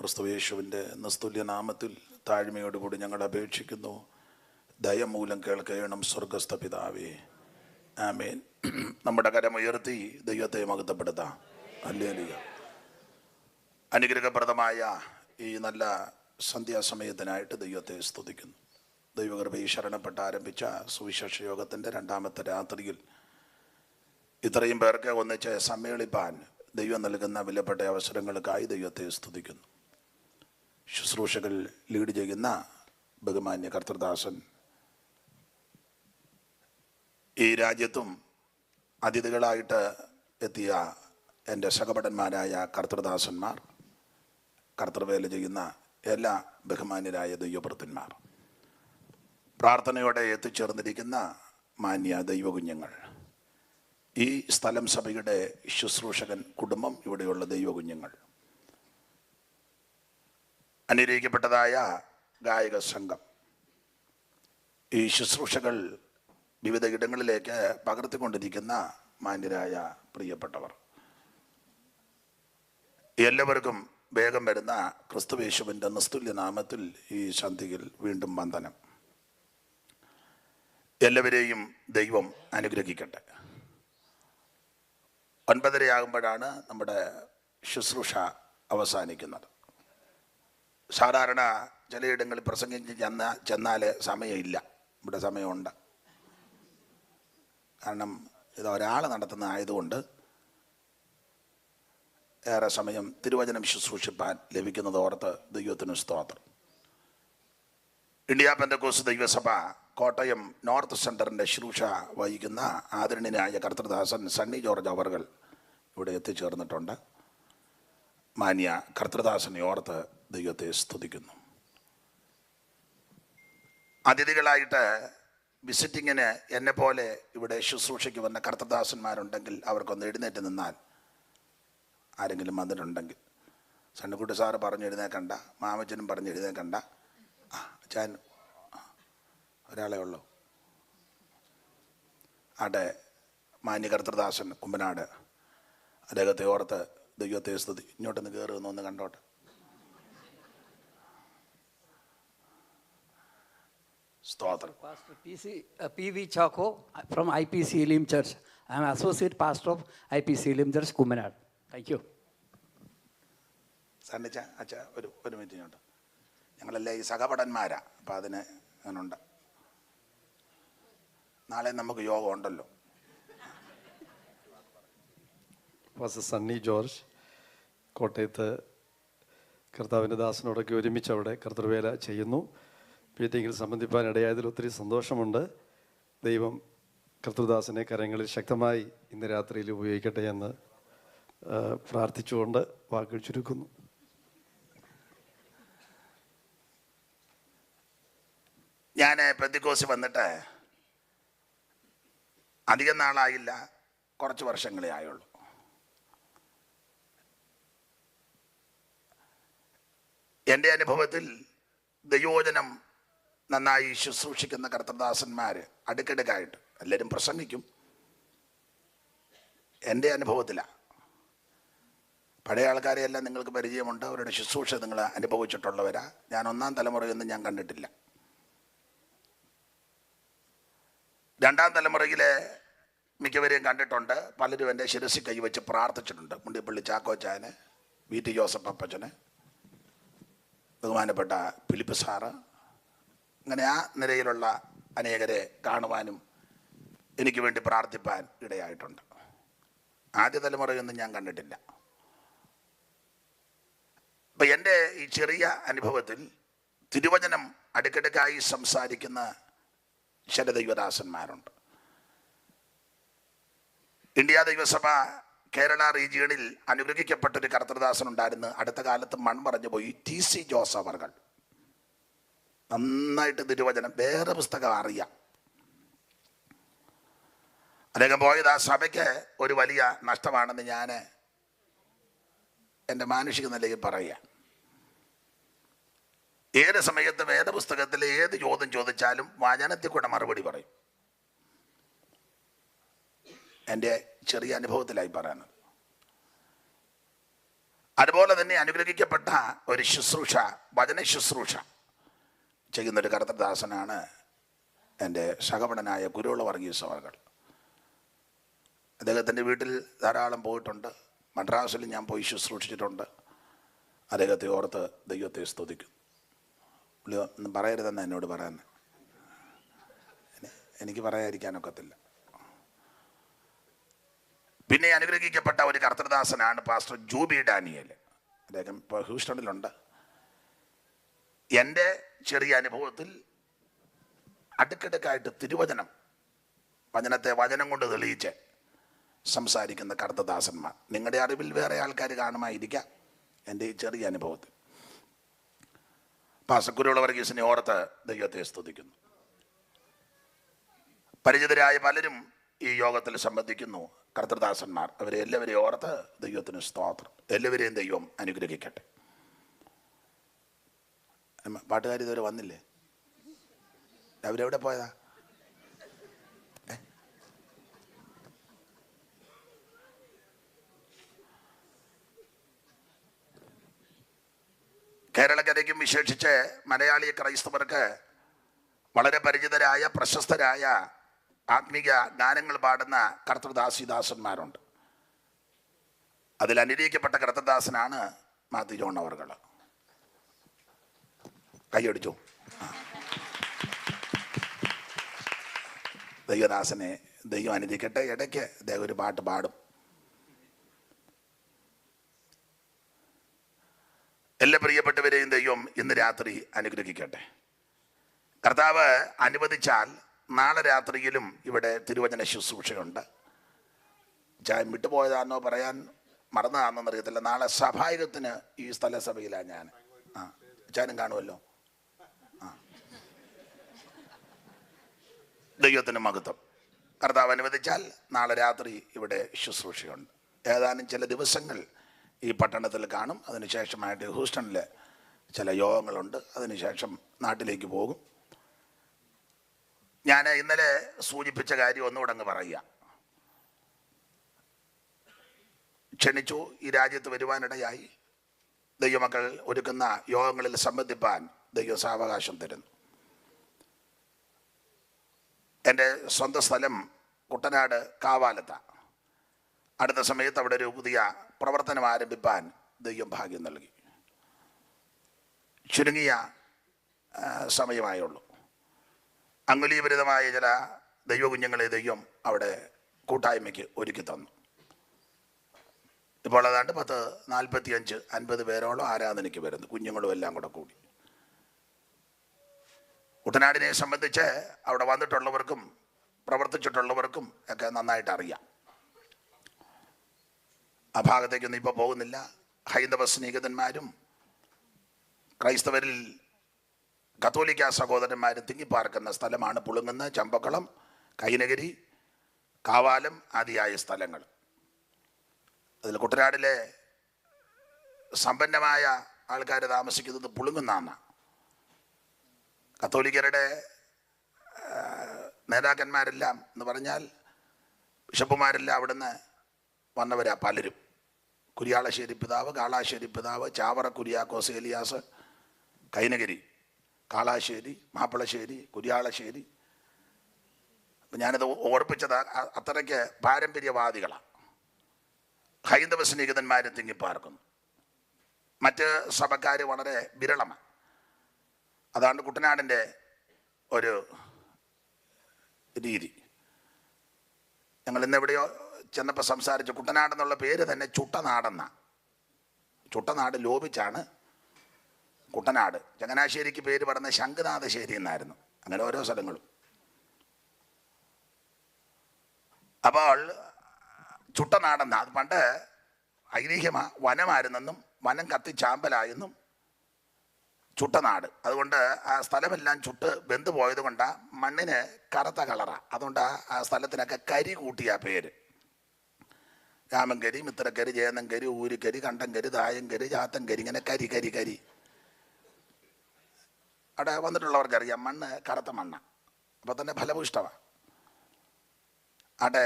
ക്രിസ്തുയേശുവിൻ്റെ നിസ്തുല്യ നാമത്തിൽ താഴ്മയോടുകൂടി ഞങ്ങൾ അപേക്ഷിക്കുന്നു. ദയമൂലം കേൾക്കണം സ്വർഗസ്ഥ പിതാവേ, ആമേൻ. നമ്മുടെ കരമുയർത്തി ദൈവത്തെ മഹത്വപ്പെടുത്താം. ഹല്ലേലൂയ. അനുഗ്രഹപ്രദമായ ഈ നല്ല സന്ധ്യാസമയത്തിനായിട്ട് ദൈവത്തെ സ്തുതിക്കുന്നു. ദൈവകൃപയിൽ ശരണപ്പെട്ട് ആരംഭിച്ച സുവിശേഷ യോഗത്തിൻ്റെ രണ്ടാമത്തെ രാത്രിയിൽ ഇത്രയും പേർക്ക് ഒന്നിച്ച് സമ്മേളിപ്പാൻ ദൈവം നൽകുന്ന വിലപ്പെട്ട അവസരങ്ങൾക്കായി ദൈവത്തെ സ്തുതിക്കുന്നു. ശുശ്രൂഷകൾ ലീഡ് ചെയ്യുന്ന ബഹുമാന്യ കർത്തൃദാസൻ, ഈ രാജ്യത്തും അതിഥികളായിട്ട് എത്തിയ എൻ്റെ സഹപടന്മാരായ കർത്തൃദാസന്മാർ, കർത്തൃവേല ചെയ്യുന്ന എല്ലാ ബഹുമാന്യരായ ദൈവഭൃത്യന്മാർ, പ്രാർത്ഥനയോടെ എത്തിച്ചേർന്നിരിക്കുന്ന മാന്യ ദൈവകുഞ്ഞുങ്ങൾ, ഈ സ്ഥലം സഭയുടെ ശുശ്രൂഷകൻ കുടുംബം, ഇവിടെയുള്ള ദൈവകുഞ്ഞുങ്ങൾ, അനുഗ്രഹിക്കപ്പെട്ടതായ ഗായക സംഘം, ഈ ശുശ്രൂഷകൾ വിവിധ ഇടങ്ങളിലേക്ക് പകർത്തിക്കൊണ്ടിരിക്കുന്ന മാന്യരായ പ്രിയപ്പെട്ടവർ, എല്ലാവർക്കും വേഗം വരുന്ന ക്രിസ്തുയേശുവിൻ്റെ നിസ്തുല്യ നാമത്തിൽ ഈ സന്ധ്യയിൽ വീണ്ടും വന്ദനം. എല്ലാവരെയും ദൈവം അനുഗ്രഹിക്കട്ടെ. 9:30 നമ്മുടെ ശുശ്രൂഷ അവസാനിക്കുന്നത്. സാധാരണ ചിലയിടങ്ങളിൽ പ്രസംഗിച്ച് ചെന്നാൽ സമയമില്ല. ഇവിടെ സമയമുണ്ട്. കാരണം ഇത് ഒരാൾ നടത്തുന്ന ആയതുകൊണ്ട് ഏറെ സമയം തിരുവചനം ശുശ്രൂഷിപ്പാൻ ലഭിക്കുന്നത് ഓർത്ത് ദൈവത്തിന് സ്തോത്രം. ഇന്ത്യ പെന്തക്കോസ്ത് ദൈവസഭ കോട്ടയം നോർത്ത് സെൻറ്ററിൻ്റെ ശുശ്രൂഷ വഹിക്കുന്ന ആദരണീയനായ കർത്തൃദാസൻ സണ്ണി ജോർജ് അവർകൾ ഇവിടെ എത്തിച്ചേർന്നിട്ടുണ്ട്. മാന്യ കർത്തൃദാസനെ ഓർത്ത് ദൈവത്തെ സ്തുതിക്കുന്നു. അതിഥികളായിട്ട് വിസിറ്റിങ്ങിന് എന്നെ പോലെ ഇവിടെ ശുശ്രൂഷയ്ക്ക് വന്ന കർത്തൃദാസന്മാരുണ്ടെങ്കിൽ അവർക്കൊന്ന് എഴുന്നേറ്റ് നിന്നാൽ, ആരെങ്കിലും വന്നിട്ടുണ്ടെങ്കിൽ. സണ്ണിക്കുട്ടി സാറ് പറഞ്ഞു എഴുന്നേക്കണ്ട, മാമച്ചനും പറഞ്ഞു എഴുന്നേക്കണ്ട, അച്ഛൻ ഒരാളെ ഉള്ളൂ. ആട്ടെ, മാന്യ കർത്തൃദാസൻ കുമ്പനാട്, അദ്ദേഹത്തെ ഓർത്ത് ദൈവത്തെ സ്തുതി. ഇങ്ങോട്ടൊന്ന് കയറുമെന്ന് ഒന്ന് കണ്ടോട്ടെ. സ്തോത്രം. Pastor P.V. Chako from IPC Elim Church. I am associate pastor of IPC Elim Church, Kumanad. Thank you. സണ്ണിച്ച അച്ഛ ഒരു മിനിറ്റ് ഇങ്ങോട്ട്. ഞങ്ങളെല്ലാം ഈ സഹപടന്മാരാ, അപ്പം അതിന് അങ്ങനുണ്ട്. നാളെ നമുക്ക് യോഗം ഉണ്ടല്ലോ. പാസ്റ്റർ സണ്ണി ജോർജ് കോട്ടയത്ത് കർത്താവിൻ്റെ ദാസനോടൊക്കെ ഒരുമിച്ച് അവിടെ കർത്തൃവേല ചെയ്യുന്നു. മീറ്റിങ്ങിൽ സംബന്ധിപ്പാൻ ഇടയായതിൽ ഒത്തിരി സന്തോഷമുണ്ട്. ദൈവം കർത്തൃദാസനെ കരങ്ങളിൽ ശക്തമായി ഇന്ന് രാത്രിയിൽ ഉപയോഗിക്കട്ടെ എന്ന് പ്രാർത്ഥിച്ചുകൊണ്ട് വാക്കുകൾ ചുരുക്കുന്നു. ഞാൻ പെന്തിക്കോസ് വന്നിട്ട് അധികം നാളായില്ല, കുറച്ച് വർഷങ്ങളേ ആയുള്ളൂ. എൻ്റെ അനുഭവത്തിൽ ദൈവവചനം നന്നായി ശുശ്രൂഷിക്കുന്ന കർത്തൃദാസന്മാർ അടുക്കിടക്കായിട്ട് എല്ലാവരും പ്രസംഗിക്കും. എൻ്റെ അനുഭവത്തിലാണ്. പഴയ ആൾക്കാരെയെല്ലാം നിങ്ങൾക്ക് പരിചയമുണ്ട്, അവരുടെ ശുശ്രൂഷ നിങ്ങൾ അനുഭവിച്ചിട്ടുള്ളവരാ. ഞാൻ 1ാം തലമുറയൊന്നും ഞാൻ കണ്ടിട്ടില്ല. 2ാം തലമുറയിലെ മിക്കവരെയും കണ്ടിട്ടുണ്ട്. പലരും എൻ്റെ ശിരസിൽ കൈവച്ച് പ്രാർത്ഥിച്ചിട്ടുണ്ട്. മുണ്ടിപ്പള്ളി ചാക്കോച്ചാന്, VT ജോസഫ് അപ്പച്ചന്, ബഹുമാനപ്പെട്ട ഫിലിപ്പ് സാറ്, അങ്ങനെ ആ നിലയിലുള്ള അനേകരെ കാണുവാനും എനിക്ക് വേണ്ടി പ്രാർത്ഥിപ്പാൻ ഇടയായിട്ടുണ്ട്. ആദ്യ തലമുറയൊന്നും ഞാൻ കണ്ടിട്ടില്ല. അപ്പം എൻ്റെ ഈ ചെറിയ അനുഭവത്തിൽ തിരുവചനം അടുക്കിടക്കായി സംസാരിക്കുന്ന ചില ദൈവദാസന്മാരുണ്ട്. ഇന്ത്യ ദൈവസഭ കേരള റീജിയണിൽ അനുഗ്രഹിക്കപ്പെട്ടൊരു കർത്തൃദാസനുണ്ടായിരുന്നു. അടുത്ത കാലത്ത് മൺമറഞ്ഞു പോയി. TC ജോസ് അവർകൾ. നന്നായിട്ട് തിരുവചനം, വേറെ പുസ്തകം അറിയാം. അദ്ദേഹം പോയത് ആ സഭയ്ക്ക് ഒരു വലിയ നഷ്ടമാണെന്ന് ഞാൻ എൻ്റെ മാനുഷിക നിലയിൽ പറയുക. ഏത് സമയത്ത് വേദപുസ്തകത്തിൽ ഏത് ചോദ്യം ചോദിച്ചാലും വചനത്തിൽ കൂടെ മറുപടി പറയും. എൻ്റെ ചെറിയ അനുഭവത്തിലായി പറയുന്നത്. അതുപോലെ തന്നെ അനുഗ്രഹിക്കപ്പെട്ട ഒരു ശുശ്രൂഷ, വചന ശുശ്രൂഷ ചെയ്യുന്നൊരു കർത്തൃദാസനാണ് എൻ്റെ സഹപടനായ കുരുവിള വർഗീസ് അവർ. അദ്ദേഹത്തിൻ്റെ വീട്ടിൽ ധാരാളം പോയിട്ടുണ്ട്. മദ്രാസിൽ ഞാൻ പോയി ശുശ്രൂഷിച്ചിട്ടുണ്ട്. അദ്ദേഹത്തെ ഓർത്ത് ദൈവത്തെ സ്തുതിക്കും. പുള്ളി ഒന്നും പറയരുതെന്ന് എന്നോട് പറയാൻ, എനിക്ക് പറയാതിരിക്കാനൊക്കത്തില്ല. പിന്നെ അനുഗ്രഹിക്കപ്പെട്ട ഒരു കർത്തൃദാസനാണ് പാസ്റ്റർ ജൂബി ഡാനിയേൽ. അദ്ദേഹം ഇപ്പോൾ ഹ്യൂസ്റ്റണിലുണ്ട്. എൻ്റെ ചെറിയ അനുഭവത്തിൽ അടുക്കടുക്കായിട്ട് തിരുവചനം, വചനത്തെ വചനം കൊണ്ട് തെളിയിച്ച് സംസാരിക്കുന്ന കർത്തദാസന്മാർ. നിങ്ങളുടെ അറിവിൽ വേറെ ആൾക്കാർ കാണുമായിരിക്കാം. എൻ്റെ ഈ ചെറിയ അനുഭവത്തിൽ പാസ്റ്റർ കുരുവിള വർഗീസിനെ ഓർത്ത് ദൈവത്തെ സ്തുതിക്കുന്നു. പരിചിതരായ പലരും ഈ യോഗത്തിൽ സംബന്ധിക്കുന്നു, കർത്തൃദാസന്മാർ. അവരെ എല്ലാവരെയും ഓർത്ത് ദൈവത്തിന് സ്തോത്രം. എല്ലാവരെയും ദൈവം അനുഗ്രഹിക്കട്ടെ. പാട്ടുകാർ ഇതുവരെ വന്നില്ലേ? അവരെവിടെ പോയതാ? കേരളക്കരയ്ക്കും വിശേഷിച്ച് മലയാളി ക്രൈസ്തവർക്ക് വളരെ പരിചിതരായ പ്രശസ്തരായ ആത്മീക ഗാനങ്ങൾ പാടുന്ന കർത്തൃദാസിദാസന്മാരുണ്ട്. അതിൽ അനുഗ്രഹിക്കപ്പെട്ട കർത്തൃദാസനാണ് മാത്യു ജോൺ അവർകൾ. കൈയടിച്ചു. ദൈവദാസനെ ദൈവം അനുഗ്രഹിക്കട്ടെ. ഇടയ്ക്ക് അദ്ദേഹം ഒരു പാട്ട് പാടും. എല്ലാ പ്രിയപ്പെട്ടവരെയും ദൈവം ഇന്ന് രാത്രി അനുഗ്രഹിക്കട്ടെ. കർത്താവ് അനുവദിച്ചാൽ നാളെ രാത്രിയിലും ഇവിടെ തിരുവചന ശുശ്രൂഷയുണ്ട്. ചായം വിട്ടുപോയതാണെന്നോ പറയാൻ മറന്നതാണെന്നോ അറിയത്തില്ല. നാളെ സഭായുഗത്തിന് ഈ സ്ഥലസഭയിലാണ് ഞാൻ. ചാനും കാണുമല്ലോ. ദൈവത്തിന് മഹത്വം. കർത്താവ് അനുവദിച്ചാൽ നാളെ രാത്രി ഇവിടെ ശുശ്രൂഷയുണ്ട്. ഏതാനും ചില ദിവസങ്ങൾ ഈ പട്ടണത്തിൽ കാണും. അതിനുശേഷമായിട്ട് ഹൂസ്റ്റണിൽ ചില യോഗങ്ങളുണ്ട്. അതിനുശേഷം നാട്ടിലേക്ക് പോകും. ഞാൻ ഇന്നലെ സൂചിപ്പിച്ച കാര്യം ഒന്നുകൂടെ അങ്ങ് പറയുക. ക്ഷണിച്ചു, ഈ രാജ്യത്ത് വരുവാനിടയായി. ദൈവമക്കൾ ഒരുക്കുന്ന യോഗങ്ങളിൽ സംബന്ധിപ്പാൻ ദൈവം സാവകാശം തരുന്നു. എൻ്റെ സ്വന്തം സ്ഥലം കുട്ടനാട് കാവാലത്താണ്. അടുത്ത സമയത്ത് അവിടെ ഒരു പുതിയ പ്രവർത്തനം ആരംഭിപ്പാൻ ദൈവം ഭാഗ്യം നൽകി. ചുരുങ്ങിയ സമയമായുള്ളൂ. അങ്കുലീപരിതമായ ചില ദൈവകുഞ്ഞുങ്ങളെ ദൈവം അവിടെ കൂട്ടായ്മയ്ക്ക് ഒരുക്കി തന്നു. ഇപ്പോൾ ഏതാണ്ട് 45-50 പേരോളം ആരാധനയ്ക്ക് വരുന്നു, കുഞ്ഞുങ്ങളും എല്ലാം കൂടെ കൂടി. കുട്ടനാടിനെ സംബന്ധിച്ച് അവിടെ വന്നിട്ടുള്ളവർക്കും പ്രവർത്തിച്ചിട്ടുള്ളവർക്കും ഒക്കെ നന്നായിട്ട് അറിയാം. ആ ഭാഗത്തേക്കൊന്നും ഇപ്പോൾ പോകുന്നില്ല. ഹൈന്ദവ സ്നേഹിതന്മാരും ക്രൈസ്തവരിൽ കത്തോലിക്ക സഹോദരന്മാരും തിങ്ങിപ്പാർക്കുന്ന സ്ഥലമാണ് പുളുങ്ങുന്ന, ചമ്പക്കുളം, കൈനഗിരി, കാവാലം ആദിയായ സ്ഥലങ്ങൾ. അതിൽ കുട്ടനാടിലെ സമ്പന്നമായ ആൾക്കാർ താമസിക്കുന്നത് പുളുങ്ങുന്നാണ്. കത്തോലിക്കരുടെ നേതാക്കന്മാരെല്ലാം എന്ന് പറഞ്ഞാൽ ബിഷപ്പുമാരെല്ലാം അവിടുന്ന് വന്നവരാ പലരും. കുരിയാളശ്ശേരി പിതാവ്, കാളാശ്ശേരി പിതാവ്, ചാവറ കുര്യാക്കോസ് ഏലിയാസ്, കൈനഗിരി, കാളാശ്ശേരി, മാപ്പിളശ്ശേരി, കുര്യാളശ്ശേരി. അപ്പം ഞാനത് ഓർപ്പിച്ചത് അത്രയ്ക്ക് പാരമ്പര്യവാദികളാണ്. ഹൈന്ദവ സ്നേഹിതന്മാരും തിങ്ങിപ്പാർക്കുന്നു. മറ്റ് സഭക്കാർ വളരെ വിരളമാണ്. അതാണ് കുട്ടനാടിൻ്റെ ഒരു രീതി. ഞങ്ങൾ ഇന്നെവിടെയോ ചെന്നപ്പോൾ സംസാരിച്ചു. കുട്ടനാടെന്നുള്ള പേര് തന്നെ ചുട്ടനാടെന്നാണ്. ചുട്ടനാട് ലോപിച്ചാണ് കുട്ടനാട്. ചങ്ങനാശ്ശേരിക്ക് പേര് പറഞ്ഞ ശംഖുനാഥശ്ശേരി എന്നായിരുന്നു. അങ്ങനെ ഓരോ സ്ഥലങ്ങളും. അപ്പോൾ ചുട്ടനാടെന്ന അത് പണ്ട് ഐതിഹ്യമാ. വനമായിരുന്നെന്നും വനം കത്തി ചാമ്പലായെന്നും ചുട്ടനാട്. അതുകൊണ്ട് ആ സ്ഥലമെല്ലാം ചുട്ട് വെന്ത് പോയത് കൊണ്ടാണ് മണ്ണിന് കറുത്ത കളറാണ്. അതുകൊണ്ട് ആ സ്ഥലത്തിനൊക്കെ കരി കൂട്ടിയ പേര്. രാമങ്കരി, മിത്രക്കരി, ജയനങ്കരി, ഊരിക്കരി, കണ്ടങ്കരി, തായങ്കരി, ചാത്തങ്കരി, ഇങ്ങനെ കരി കരി കരി. അവിടെ വന്നിട്ടുള്ളവർക്കറിയാം മണ്ണ് കറുത്ത മണ്ണാണ്. അപ്പോൾ തന്നെ ഫലഭൂഷ്ടമാണ്. അവിടെ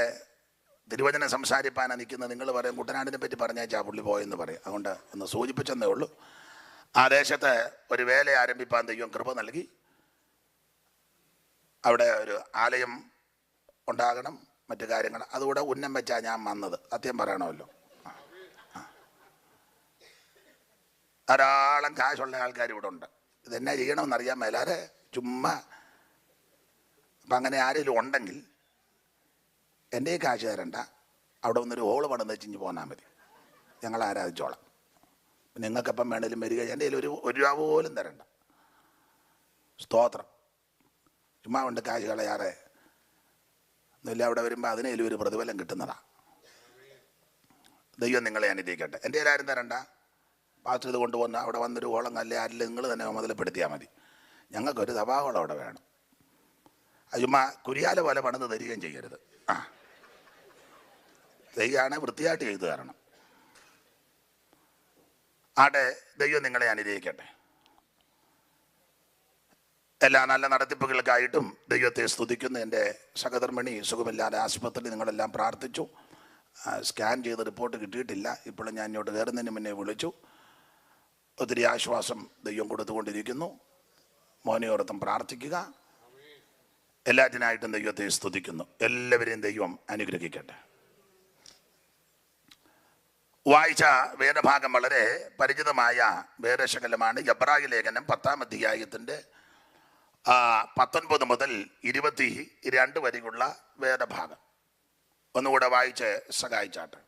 തിരുവചനം സംസാരിപ്പാനാണ് നിൽക്കുന്നത്. നിങ്ങൾ പറയും കുട്ടനാടിനെ പറ്റി പറഞ്ഞാച്ചാ പുള്ളി പോയെന്ന് പറയും. അതുകൊണ്ട് ഒന്ന് സൂചിപ്പിച്ചെന്നേ ഉള്ളൂ. ആ ദേശത്ത് ഒരു വേല ആരംഭിപ്പാൻ ദൈവം കൃപ നൽകി. അവിടെ ഒരു ആലയം ഉണ്ടാകണം, മറ്റു കാര്യങ്ങൾ. അതുകൂടെ ഉന്നം വെച്ചാൽ ഞാൻ വന്നത്, സത്യം പറയണമല്ലോ. ധാരാളം കാശുള്ള ആൾക്കാർ ഇവിടെ ഉണ്ട്. ഇതെന്നാ ചെയ്യണമെന്നറിയാൻ മേലാരെ ചുമ്മാ. അപ്പം അങ്ങനെ ആരെങ്കിലും ഉണ്ടെങ്കിൽ എൻ്റെ ഈ കാശ് തരണ്ട, അവിടെ ഒന്നൊരു ഹോള് പണിത് വെച്ചിഞ്ഞ് പോന്നാൽ മതി, ഞങ്ങൾ ആരാധിച്ചോളാം. നിങ്ങൾക്കപ്പം വേണേലും വരിക, എൻ്റെ കയ്യിൽ ഒരു രൂപ പോലും തരണ്ട. സ്തോത്രം. ചുമ്മാ കൊണ്ട് കാശ് കളയാറെ ഒന്നുമില്ല. അവിടെ വരുമ്പോൾ അതിനേലും ഒരു പ്രതിഫലം കിട്ടുന്നതാണ്. ദൈവം നിങ്ങളെ അനുഗ്രഹിക്കട്ടെ. എൻ്റെ കയ്യിൽ ആരും തരണ്ട. പാസ്റ്റർ ഇത് കൊണ്ടുവന്ന് അവിടെ വന്നൊരു ഓളം കല്ലേ ആരില്ല, നിങ്ങൾ തന്നെ മുതലപ്പെടുത്തിയാൽ മതി. ഞങ്ങൾക്കൊരു സഭാകോളം അവിടെ വേണം. ചുമ്മാ കുരിയാല പോലെ പണിത് തരികയും ചെയ്യരുത്. ദൈവമാണെ വൃത്തിയായിട്ട് ചെയ്തു തരണം. ആട്ടെ, ദൈവം നിങ്ങളെ അനുഗ്രഹിക്കട്ടെ. എല്ലാ നല്ല നടത്തിപ്പുകൾക്കായിട്ടും ദൈവത്തെ സ്തുതിക്കുന്നു. എൻ്റെ സഹധർമ്മിണി സുഖമില്ലാതെ ആശുപത്രിയിൽ നിങ്ങളെല്ലാം പ്രാർത്ഥിച്ചു. സ്കാൻ ചെയ്ത് റിപ്പോർട്ട് കിട്ടിയിട്ടില്ല. ഇപ്പോഴും ഞാൻ ഇങ്ങോട്ട് കയറുന്നതിന് മുന്നേ വിളിച്ചു. ഒത്തിരി ആശ്വാസം ദൈവം കൊടുത്തുകൊണ്ടിരിക്കുന്നു. മോനെയോർത്തും പ്രാർത്ഥിക്കുക. എല്ലാറ്റിനായിട്ടും ദൈവത്തെ സ്തുതിക്കുന്നു. എല്ലാവരെയും ദൈവം അനുഗ്രഹിക്കട്ടെ. വായിച്ച വേദഭാഗം വളരെ പരിചിതമായ വേദശകലമാണ്. എബ്രായ ലേഖനം 10-ാം അധ്യായത്തിൻ്റെ 19 മുതൽ 22 വരെയുള്ള വേദഭാഗം. ഒന്നുകൂടെ വായിച്ച് സഹായിച്ചാട്ടെ.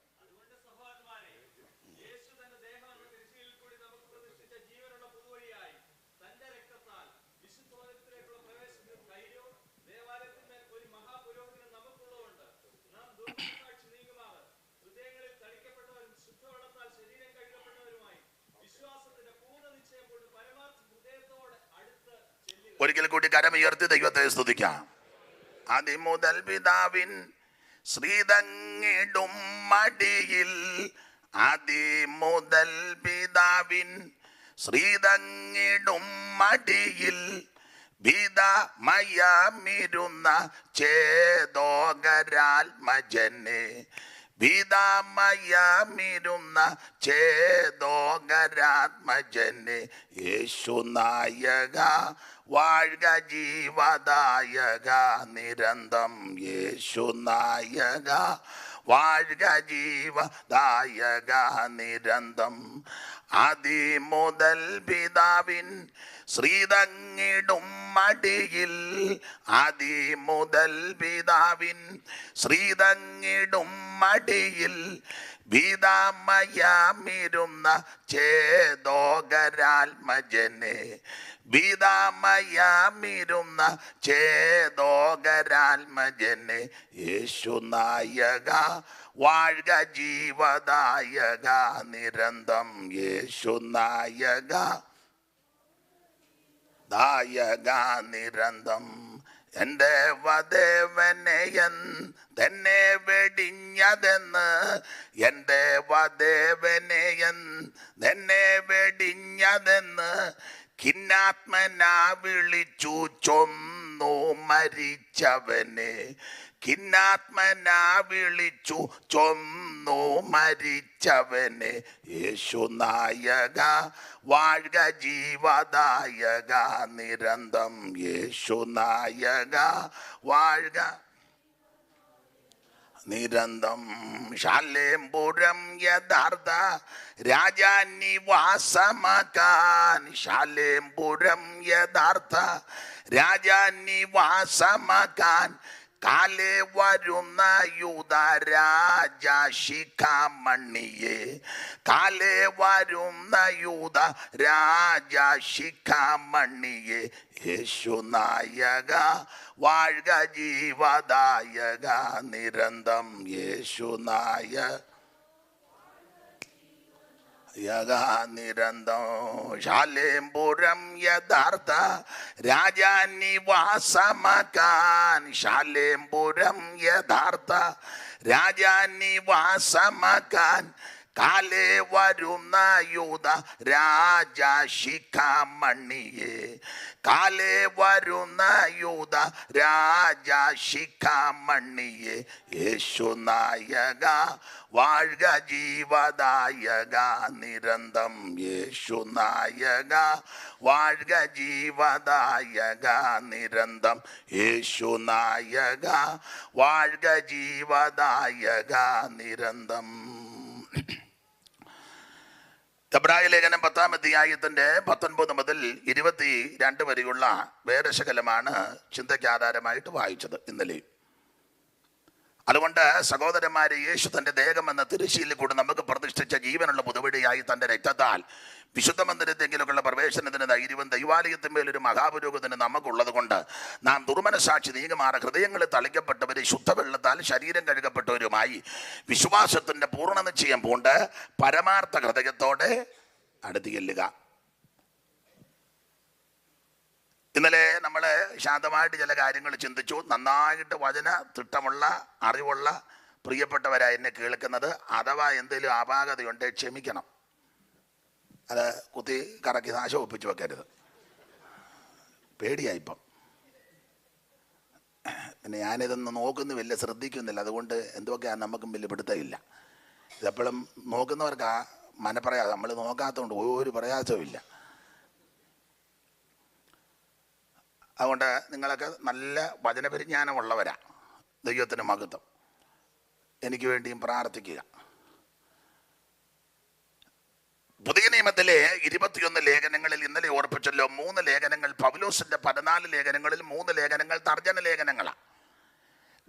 ഒരിക്കൽ കൂടി കരമുയർത്തി ദൈവത്തെ സ്തുതിക്കാം. അതിമുതൽ പിതാവിൻ ശ്രീതങ്ങിടും മടിയിൽ, അതിമുതൽ പിതാവിൻ ശ്രീതങ്ങിടും മടിയിൽ വിതമയമിരുന്ന ചേതോകരാത്മജനെ, വിതമയമിരുന്ന ചേതോകരാത്മജനെ, യേശുനായക വാഴ്ക ജീവദായക നിരന്തം, യേശുനായക വാഴ്ക ജീവദായക നിരന്തം. അതിമുതൽ പിതാവിൻ ശ്രീതങ്ങിടും മടിയിൽ, അതിമുതൽ പിതാവിൻ ശ്രീതങ്ങിടും മടിയിൽ വിതമയമിരുന്ന ചേതോകരാത്മജനെ, വിതമയമിരുന്ന ചേതോകരാത്മജനെ, യേശുനായക വാഴ്ക ജീവദായക നിരന്തം, യേശുനായക ദായക നിരന്തം. എൻ്റെ വദേവനെയൻ തന്നെ വെടിഞ്ഞതെന്ന്, എൻ്റെ വദേവനെയൻ തന്നെ വെടിഞ്ഞതെന്ന് കിന്നാത്മനാ വിളിച്ചു ചൊന്നു മരിച്ചവനെ, കിന്നാത്മനാ വിളിച്ചു ചൊന്നു മരിച്ചവനെ, യേശുനായക വാഴ്ക ജീവദായക നിരന്തം, യേശുനായക വാഴ്ക നിരന്തം. ശാലേംപുരം യഥാർത്ഥ രാജാനിവാസമാക്കാൻ, ശാലേംപുരം യഥാർത്ഥ രാജാനിവാസമാക്കാൻ കാലേ വരുന്ന യൂദാരാജ ശിഖാമണിയെ, കാലേ വരുന്ന യൂദാരാജ ശിഖാമണിയെ, യേശുനായക വാഴ്ക ജീവദായക നിരന്തം, യേശുനായക നിരന്തം. ശാലേംപുരം യഥാർത്ഥ രാജാനിവാസമാക്കാൻ, ശാലേംപുരം യഥാർത്ഥ രാജാനിവാസമാക്കാൻ കാലേ വരുന്ന യൂദ രാജശിഖാമണിയെ, കാലേ വരുന്ന യൂദ രാജശിഖാമണിയെ, യേശു നായക വാഴ്ക ജീവദായക നിരന്തം, യേശു നായക വാഴ്ക ജീവദായക നിരന്തം, യേശു നായക വാഴ്ക ജീവദായക നിരന്തം. എബ്രായ ലേഖനം 10-ാം അധ്യായത്തിന്റെ 19 മുതൽ 22 വരെയുള്ള വേദശകലമാണ് ചിന്തയ്ക്ക് ആധാരമായിട്ട് വായിച്ചത് ഇന്നലെ. അതുകൊണ്ട് സഹോദരന്മാരെ, യേശു തന്റെ ദേഹം എന്ന തിരുശീലിൽ കൂടെ നമുക്ക് പ്രതിഷ്ഠിച്ച ജീവനുള്ള പുതുവഴിയായി തന്റെ രക്തത്താൽ വിശുദ്ധ മന്ദിരത്തെങ്കിലുള്ള പ്രവേശനത്തിന് ധൈര്യവും ദൈവാലയത്തിന്മേലൊരു മഹാപുരോഗതിന് നമുക്കുള്ളത് കൊണ്ട് നാം ദുർമനസാക്ഷി നീങ്ങുമാറ ഹൃദയങ്ങളിൽ തളിക്കപ്പെട്ടവരെ ശുദ്ധവെള്ളത്താൽ ശരീരം കഴുകപ്പെട്ടവരുമായി വിശ്വാസത്തിന്റെ പൂർണ്ണ നിശ്ചയം പൂണ്ട് പരമാർത്ഥ ഹൃദയത്തോടെ അടുത്ത് ചെല്ലുക. ഇന്നലെ നമ്മൾ ശാന്തമായിട്ട് ചില കാര്യങ്ങൾ ചിന്തിച്ചു. നന്നായിട്ട് വചന തിട്ടമുള്ള അറിവുള്ള പ്രിയപ്പെട്ടവരായി എന്നെ കേൾക്കുന്നത്, അഥവാ എന്തെങ്കിലും അപാകതയുണ്ട് ക്ഷമിക്കണം. അത് കുത്തി കറക്കി നാശം ഒപ്പിച്ച് വെക്കരുത്. പേടിയായിപ്പം. പിന്നെ ഞാനിതൊന്നും നോക്കുന്നു വലിയ ശ്രദ്ധിക്കുന്നില്ല. അതുകൊണ്ട് എന്തൊക്കെയാണ് നമുക്കും വലിയ പിടുത്തമില്ല. ഇതെപ്പോഴും നോക്കുന്നവർക്ക് ആ മനപ്രയാസം, നമ്മൾ നോക്കാത്തതുകൊണ്ട് ഒരു പ്രയാസവും ഇല്ല. അതുകൊണ്ട് നിങ്ങളൊക്കെ നല്ല വചനപരിജ്ഞാനമുള്ളവരാ. ദൈവത്തിന് മഹത്വം. എനിക്ക് വേണ്ടിയും പ്രാർത്ഥിക്കുക. പുതിയ നിയമത്തിലെ 21 ലേഖനങ്ങളിൽ ഇന്നലെ ഓർപ്പിച്ചല്ലോ, 3 ലേഖനങ്ങൾ പൗലോസിന്റെ 14 ലേഖനങ്ങളിൽ 3 ലേഖനങ്ങൾ തർജ്ജമ ലേഖനങ്ങളാണ്.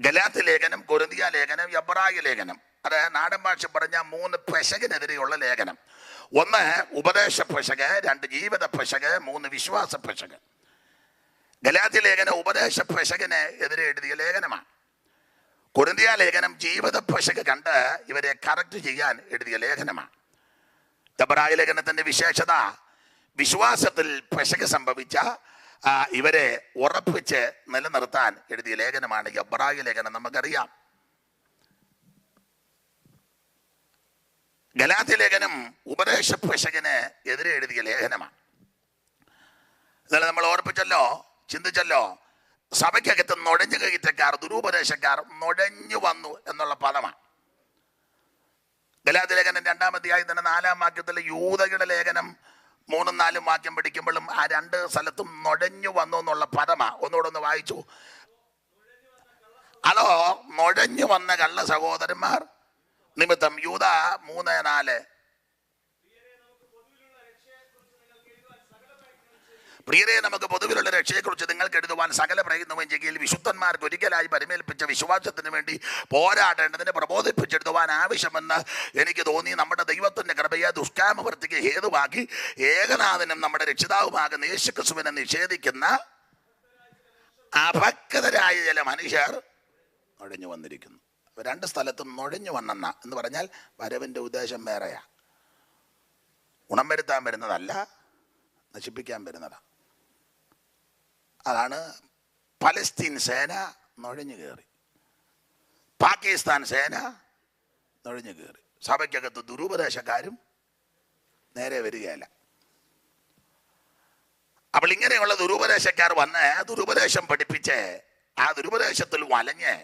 ഗലാത്യ ലേഖനം, കൊരിന്ത്യ ലേഖനം, എബ്രായ ലേഖനം. അത് നാടൻ ഭാഷ പറഞ്ഞ 3 പെശകിനെതിരെയുള്ള ലേഖനം. 1 ഉപദേശ പെശക്, 2 ജീവിത പെശക്, 3 വിശ്വാസ പെശക്. ഗലാത്യ ലേഖനം ഉപദേശ പെശകിന് എതിരെ എഴുതിയ ലേഖനമാണ്. കൊരിന്ത്യ ലേഖനം ജീവിത പെശക് കണ്ട് ഇവരെ കറക്റ്റ് ചെയ്യാൻ എഴുതിയ ലേഖനമാണ്. എബ്രായ ലേഖനത്തിന്റെ വിശേഷത, വിശ്വാസത്തിൽ പെശക് സംഭവിച്ച ഇവരെ ഉറപ്പിച്ച് നിലനിർത്താൻ എഴുതിയ ലേഖനമാണ് എബ്രായ ലേഖനം. നമുക്കറിയാം. ഗലാത്യ ലേഖനം ഉപദേശ പെശകിന് എതിരെ എഴുതിയ ലേഖനമാണ്. ഇന്നലെ നമ്മൾ ഓർപ്പിച്ചല്ലോ, ചിന്തിച്ചല്ലോ, സഭയ്ക്കകത്ത് നുഴഞ്ഞു കയറ്റക്കാർ, ദുരുപദേശക്കാർ നുഴഞ്ഞു വന്നു എന്നുള്ള പദമാണ്. ഗലാത്യ ലേഖനം 2-ാം അധ്യായത്തിന്റെ 4-ാം വാക്യത്തിൽ യൂദയുടെ ലേഖനം 3-4 വാക്യം പഠിക്കുമ്പോഴും ആ 2 സ്ഥലത്തും നുഴഞ്ഞു വന്നു എന്നുള്ള പദമാണ്. ഒന്നുകൂടെ ഒന്ന് വായിച്ചു. അതോ നുഴഞ്ഞു വന്ന കള്ള സഹോദരന്മാർ നിമിത്തം. യൂദ 3-4. പ്രിയരെ, നമുക്ക് പൊതുവിലുള്ള രക്ഷയെക്കുറിച്ച് നിങ്ങൾക്ക് എഴുതുവാൻ സകല പ്രയത്നവും ചെയ്യൽ വിശുദ്ധന്മാർക്ക് ഒരിക്കലായി പരിമേൽപ്പിച്ച വിശ്വാസത്തിന് വേണ്ടി പോരാടേണ്ടതിന് പ്രബോധിപ്പിച്ചെഴുതുവാൻ ആവശ്യമെന്ന് എനിക്ക് തോന്നി. നമ്മുടെ ദൈവത്തിന്റെ കൃപയെ ദുഷ്കാമവൃത്തിക്ക് ഹേതുവാക്കി ഏകനാഥനും നമ്മുടെ രക്ഷിതാവുമാകുന്ന യേശുക്രിസ്തുവിനെ നിഷേധിക്കുന്ന അഭക്തരായ ചില മനുഷ്യർ നുഴഞ്ഞു വന്നിരിക്കുന്നു. 2 സ്ഥലത്തും നുഴഞ്ഞു വന്നെന്ന എന്ന് പറഞ്ഞാൽ വരവിന്റെ ഉദ്ദേശം വേറെയാ. ഗുണം വരുത്താൻ വരുന്നതല്ല, നശിപ്പിക്കാൻ വരുന്നതാണ്. അതാണ് പലസ്തീൻ സേന നുഴഞ്ഞു കയറി, പാകിസ്ഥാൻ സേന നുഴഞ്ഞു കയറി. സഭയ്ക്കകത്ത് ദുരുപദേശക്കാരും നേരെ വരികയല്ല. അപ്പോൾ ഇങ്ങനെയുള്ള ദുരുപദേശക്കാർ വന്ന് ദുരുപദേശം പഠിപ്പിച്ച് ആ ദുരുപദേശത്തിൽ വലഞ്ഞ്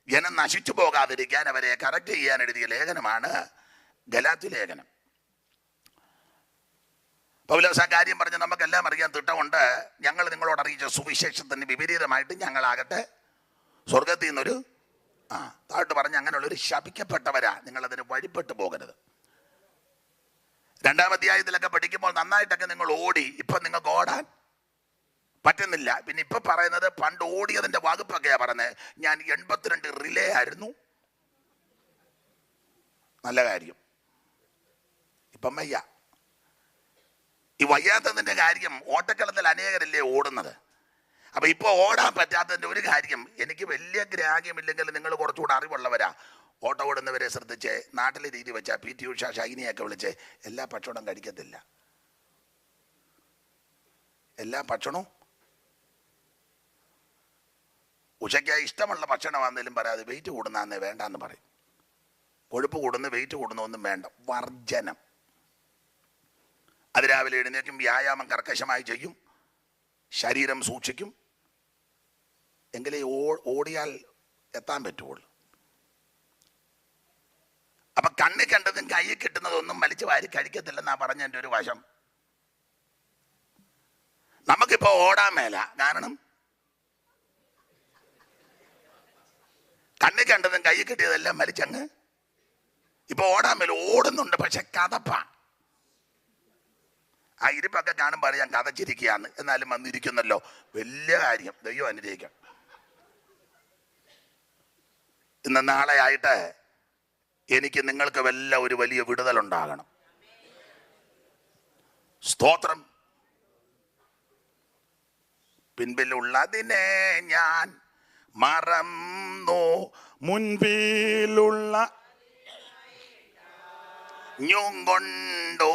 ജനം നശിച്ചു പോകാതിരിക്കാൻ അവരെ കറക്റ്റ് ചെയ്യാൻ എഴുതിയ ലേഖനമാണ് ഗലാത്യ ലേഖനം. പൗലോസ് ആ കാര്യം പറഞ്ഞ് നമുക്കെല്ലാം അറിയാൻ തിട്ടമുണ്ട്. ഞങ്ങൾ നിങ്ങളോട് അറിയിച്ച സുവിശേഷത്തിന് വിപരീതമായിട്ട് ഞങ്ങളാകട്ടെ സ്വർഗത്തിൽ നിന്നൊരു താഴ്ത്ത് പറഞ്ഞ് അങ്ങനെയുള്ളൊരു ശപിക്കപ്പെട്ടവരാ, നിങ്ങളതിന് വഴിപ്പെട്ടു പോകരുത്. 2-ാം അധ്യായത്തിലൊക്കെ പഠിക്കുമ്പോൾ നന്നായിട്ടൊക്കെ നിങ്ങൾ ഓടി. ഇപ്പം നിങ്ങൾക്ക് ഓടാൻ പറ്റുന്നില്ല. പിന്നെ ഇപ്പം പറയുന്നത് പണ്ട് ഓടിയതിൻ്റെ വകുപ്പൊക്കെയാ പറഞ്ഞത്. ഞാൻ 82 റിലേ ആയിരുന്നു. നല്ല കാര്യം. ഇപ്പം വയ്യ. ഈ വയ്യാത്തതിൻ്റെ കാര്യം, ഓട്ടക്കളത്തിൽ അനേകരല്ലേ ഓടുന്നത്. അപ്പം ഇപ്പോൾ ഓടാൻ പറ്റാത്തതിൻ്റെ ഒരു കാര്യം, എനിക്ക് വലിയ ഗ്രാഹ്യമില്ലെങ്കിൽ നിങ്ങൾ കുറച്ചുകൂടെ അറിവുള്ളവരാ. ഓട്ടം ഓടുന്നവരെ ശ്രദ്ധിച്ച് നാട്ടിലെ രീതി വെച്ചാൽ PT ഉഷ, ഷൈനിയൊക്കെ വിളിച്ച് എല്ലാ ഭക്ഷണവും കഴിക്കത്തില്ല. എല്ലാ ഭക്ഷണവും ഉച്ചയ്ക്ക് ഇഷ്ടമുള്ള ഭക്ഷണമാണെന്നേലും പറയാതെ വെയിറ്റ് കൂടുന്നതെന്നേ വേണ്ടാന്ന് പറയും. കൊഴുപ്പ് കൂടുന്നു, വെയിറ്റ് കൂടുന്നു ഒന്നും വേണ്ട, വർജനം. അതിരാവിലെ എഴുന്നേക്കും, വ്യായാമം കർക്കശമായി ചെയ്യും, ശരീരം സൂക്ഷിക്കും, എങ്കിലേ ഓടിയാൽ എത്താൻ പറ്റുള്ളൂ. അപ്പൊ കണ്ണ് കണ്ടതും കയ്യിൽ കിട്ടുന്നതൊന്നും വലിച്ചു വാരി കഴിക്കത്തില്ലെന്നാ പറഞ്ഞ എൻ്റെ ഒരു വശം. നമുക്കിപ്പോ ഓടാൻ മേല, കാരണം കണ്ണിൽ കണ്ടതും കയ്യിൽ കിട്ടിയതെല്ലാം വലിച്ചങ്ങ് ഇപ്പൊ ഓടാൻ മേല. ഓടുന്നുണ്ട്, പക്ഷെ കഥപ്പ. ആ ഇരിപ്പൊക്കെ കാണുമ്പോൾ അറിയാം കഥച്ചിരിക്കുകയാണ്, എന്നാലും വന്നിരിക്കുന്നല്ലോ, വലിയ കാര്യം, ദൈവം അനുഗ്രഹിക്കാം. ഇന്ന് നാളെ ആയിട്ട് എനിക്ക് നിങ്ങൾക്ക് വല്ല ഒരു വലിയ വിടുതലുണ്ടാകണം. സ്തോത്രം. പിൻപിലുള്ളതിനെ ഞാൻ മറന്നു, മുൻപിലുള്ള കൊണ്ടോ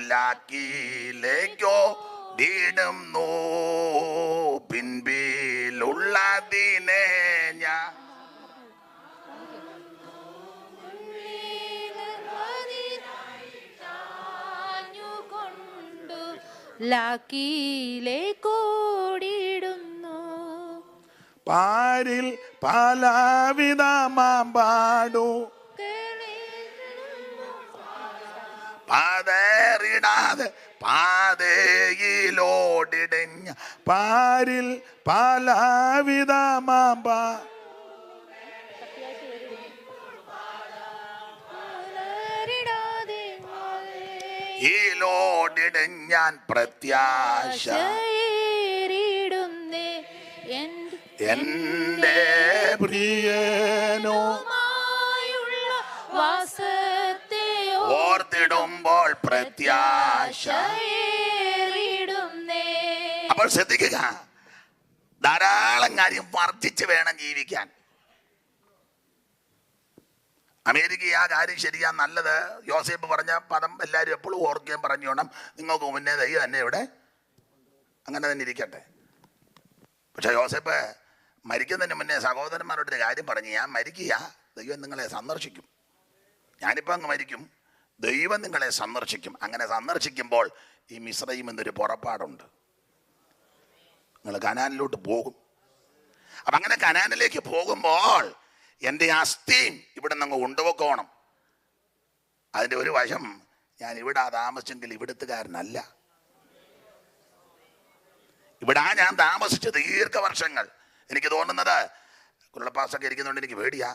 ലാക്കിലേക്കോ ദിടുന്നു, പിൻപിലുള്ളതിനെ ഞാൻ ലാക്കിയിലേക്കോടിടുന്നു. പാരിൽ പലവിധമാം പാടു പാതേറിടാതെ പാതയിലോടിടഞ്ഞ പാരിൽ പലവിധമാം ിടഞ്ഞാൻ പ്രത്യാശ എന്റെ പ്രിയനോ വാസത്തെ ഓർത്തിടുമ്പോൾ പ്രത്യാശ. അപ്പോൾ ശ്രദ്ധിക്കുക, ധാരാളം കാര്യം വർദ്ധിച്ച് വേണം ജീവിക്കാൻ. അമേരിക്ക ആ കാര്യം ശരിയാ, നല്ലത്. യോസേപ്പ് പറഞ്ഞ പദം എല്ലാവരും എപ്പോഴും ഓർക്കുകയും പറഞ്ഞു വേണം, നിങ്ങൾക്ക് മുന്നേ ദൈവം എന്നെ ഇവിടെ അങ്ങനെ തന്നെ ഇരിക്കട്ടെ. പക്ഷെ യോസേപ്പ് മരിക്കുന്നതിന് മുന്നേ സഹോദരന്മാരോടൊരു കാര്യം പറഞ്ഞു, ഞാൻ മരിക്കുക, ദൈവം നിങ്ങളെ സന്ദർശിക്കും. ഞാനിപ്പോൾ അങ്ങ് മരിക്കും, ദൈവം നിങ്ങളെ സന്ദർശിക്കും. അങ്ങനെ സന്ദർശിക്കുമ്പോൾ ഈ മിസ്രയീം എന്നൊരു പുറപ്പാടുണ്ട്, നിങ്ങൾ കനാനിലോട്ട് പോകും. അപ്പം അങ്ങനെ കനാനിലേക്ക് പോകുമ്പോൾ എൻ്റെ അസ്ഥിയും ഇവിടെ നിന്ന് കൊണ്ടുപോക്കണം. അതിൻ്റെ ഒരു വശം, ഞാൻ ഇവിടെ താമസിച്ചെങ്കിൽ ഇവിടുത്തുകാരനല്ല. ഇവിടെ ഞാൻ താമസിച്ച് ദീർഘവർഷങ്ങൾ. എനിക്ക് തോന്നുന്നത്, കുരുളപ്പാസൊക്കെ ഇരിക്കുന്നതുകൊണ്ട് എനിക്ക് പേടിയാ,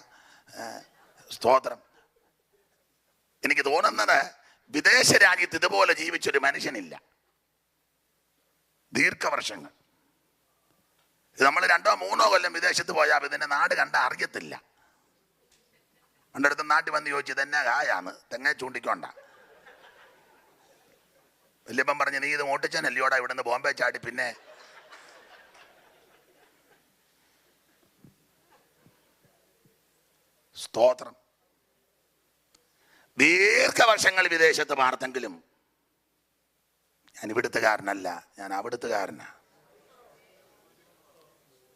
സ്തോത്രം. എനിക്ക് തോന്നുന്നത് വിദേശ രാജ്യത്ത് ഇതുപോലെ ജീവിച്ചൊരു മനുഷ്യനില്ല, ദീർഘവർഷങ്ങൾ. നമ്മൾ 2-3 കൊല്ലം വിദേശത്ത് പോയാൽ ഇതിൻ്റെ നാട് കണ്ട അറിയത്തില്ല. എൻ്റെ അടുത്ത് നാട്ടിൽ വന്ന് ചോദിച്ചു, ഇതെന്നാ കായാന്ന്, തെങ്ങ ചൂണ്ടിക്കൊണ്ട. വല്യപ്പൻ പറഞ്ഞു, നീ ഇത് മോട്ടിച്ചനല്ലോടാ ഇവിടെ നിന്ന് ബോംബെ ചാടി. പിന്നെ സ്തോത്രം. ദീർഘവർഷങ്ങൾ വിദേശത്ത് പാർത്തെങ്കിലും ഞാൻ ഇവിടുത്തുകാരനല്ല, ഞാൻ അവിടുത്തുകാരനാ.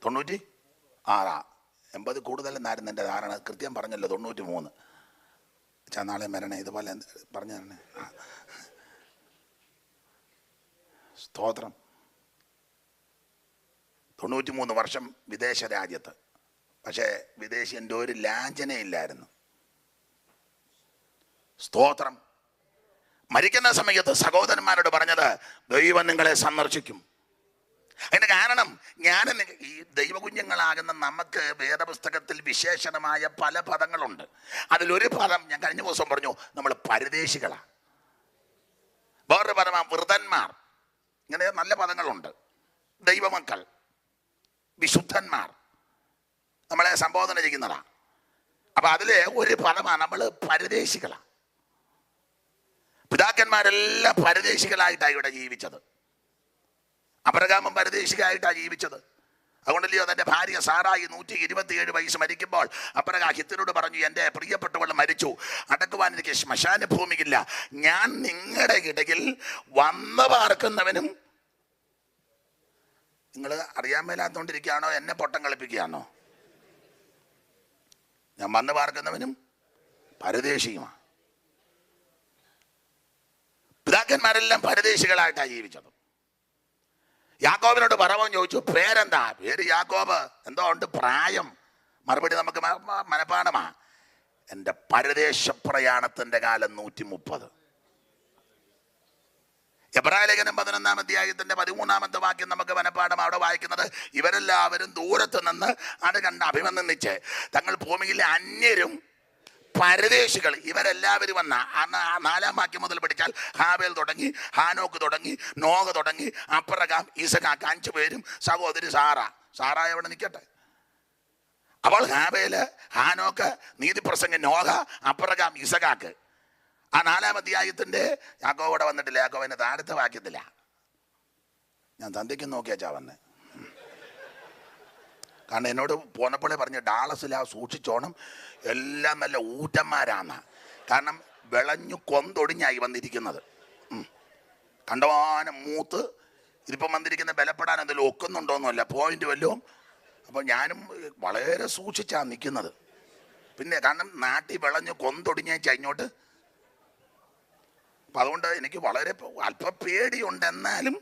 96, 80 കൂടുതലെന്നായിരുന്നു എൻ്റെ ധാരണ. കൃത്യം പറഞ്ഞല്ലോ, 93. നാളെ വരണേ, ഇതുപോലെ പറഞ്ഞു തരണേ. സ്തോത്രം. 93 വർഷം വിദേശ രാജ്യത്ത്. പക്ഷേ വിദേശിൻ്റെ ഒരു ലാഞ്ചനയില്ലായിരുന്നു. സ്തോത്രം. മരിക്കുന്ന സമയത്ത് സഹോദരന്മാരോട് പറഞ്ഞത്, ദൈവം നിങ്ങളെ സന്ദർശിക്കും. അതിന് കാരണം, ഞാൻ ഈ ദൈവകുഞ്ഞുങ്ങളാകുന്ന നമുക്ക് വേദപുസ്തകത്തിൽ വിശേഷണമായ പല പദങ്ങളുണ്ട്. അതിലൊരു പദം ഞാൻ കഴിഞ്ഞ ദിവസം പറഞ്ഞു, നമ്മൾ പരദേശികളാണ്. വേറൊരു പദമാണ് വൃതന്മാർ. ഇങ്ങനെ നല്ല പദങ്ങളുണ്ട്. ദൈവമക്കൾ, വിശുദ്ധന്മാർ, നമ്മളെ സംബോധന ചെയ്യുന്നതാണ്. അപ്പൊ അതിലെ ഒരു പദമാണ് നമ്മൾ പരദേശികളാണ്. പിതാക്കന്മാരെല്ലാം പരദേശികളായിട്ടാണ് ഇവിടെ ജീവിച്ചത്. അബ്രഹാമും പരദേശിയായിട്ടാണ് ജീവിച്ചത്. അതുകൊണ്ടല്ലയോ തൻ്റെ ഭാര്യ സാറായി 127 വയസ്സ് മരിക്കുമ്പോൾ അബ്രഹാം ഹിത്യനോട് പറഞ്ഞു, എൻ്റെ പ്രിയപ്പെട്ടവൾ മരിച്ചു, അടക്കുവാൻ എനിക്ക് ശ്മശാന ഭൂമിയില്ല, ഞാൻ നിങ്ങളുടെ ഇടയിൽ വന്നു പാർക്കുന്നവനും. നിങ്ങൾ അറിയാൻ മേലാത്തോണ്ടിരിക്കുകയാണോ, എന്നെ പൊട്ടം കളിപ്പിക്കുകയാണോ? ഞാൻ വന്ന് പാർക്കുന്നവനും പരദേശിയുമാണ്. പിതാക്കന്മാരെല്ലാം പരദേശികളായിട്ടാണ് ജീവിച്ചത്. യാക്കോബിനോട് പറവൻ ചോദിച്ചു, പേരെന്താ? പേര് യാക്കോബ്. എന്തോ ഉണ്ട് പ്രായം? മറുപടി നമുക്ക് മനപ്പാടമാ. എൻ്റെ പരദേശ പ്രയാണത്തിൻ്റെ കാലം 130. എബ്രായ ലേഖനം 11-ാം അധ്യായത്തിന്റെ 13-ാമത്തെ വാക്യം നമുക്ക് മനപ്പാഠം. അവിടെ വായിക്കുന്നത്, ഇവരെല്ലാവരും ദൂരത്ത് നിന്ന് അത് കണ്ട് അഭിനന്ദിച്ച് തങ്ങൾ ഭൂമിയിലെ അന്യരും പരദേശികൾ ഇവരെല്ലാവരും വന്ന 4-ാം വാക്യം മുതൽ പഠിച്ചാൽ ഹാബേൽ തുടങ്ങി, ഹാനോക്ക് തുടങ്ങി, നോഹ തുടങ്ങി, അബ്രഹാം, ഇസഹാക്ക് 5 പേരും സഹോദരി സാറ എവിടെ നിൽക്കട്ടെ. അപ്പോൾ ഹാബേല്, ഹാനോക്ക്, നീതിപ്രസംഗൻ നോഹ, അബ്രഹാം, ഇസഹാക്ക്. ആ 4-ാം അധ്യായത്തിന്റെ യാക്കോബ് വന്നിട്ടില്ല. യാക്കോബിന്റെ താഴത്തെ വാക്യത്തില്ല. ഞാൻ തന്തയ്ക്ക് നോക്കിയാച്ചാ വന്നേ. കാരണം എന്നോട് പോന്നപ്പോഴേ പറഞ്ഞ് ഡാളസിലാ സൂക്ഷിച്ചോണം, എല്ലാം നല്ല ഊറ്റന്മാരാണ്. കാരണം വിളഞ്ഞു കൊന്തൊടിഞ്ഞായി വന്നിരിക്കുന്നത്. കണ്ടവാനം മൂത്ത് ഇതിപ്പം വന്നിരിക്കുന്ന ബലപ്പെടാൻ എന്തെങ്കിലും ഒക്കുന്നുണ്ടോന്നുമല്ല, പോയിന്റ് വല്ലതും. അപ്പോൾ ഞാനും വളരെ സൂക്ഷിച്ചാണ് നിൽക്കുന്നത്. പിന്നെ കാരണം നാട്ടിൽ വിളഞ്ഞു കൊന്തൊടിഞ്ഞാച്ച ഇങ്ങോട്ട്. അപ്പം അതുകൊണ്ട് എനിക്ക് വളരെ അല്പ പേടിയുണ്ട്. എന്നാലും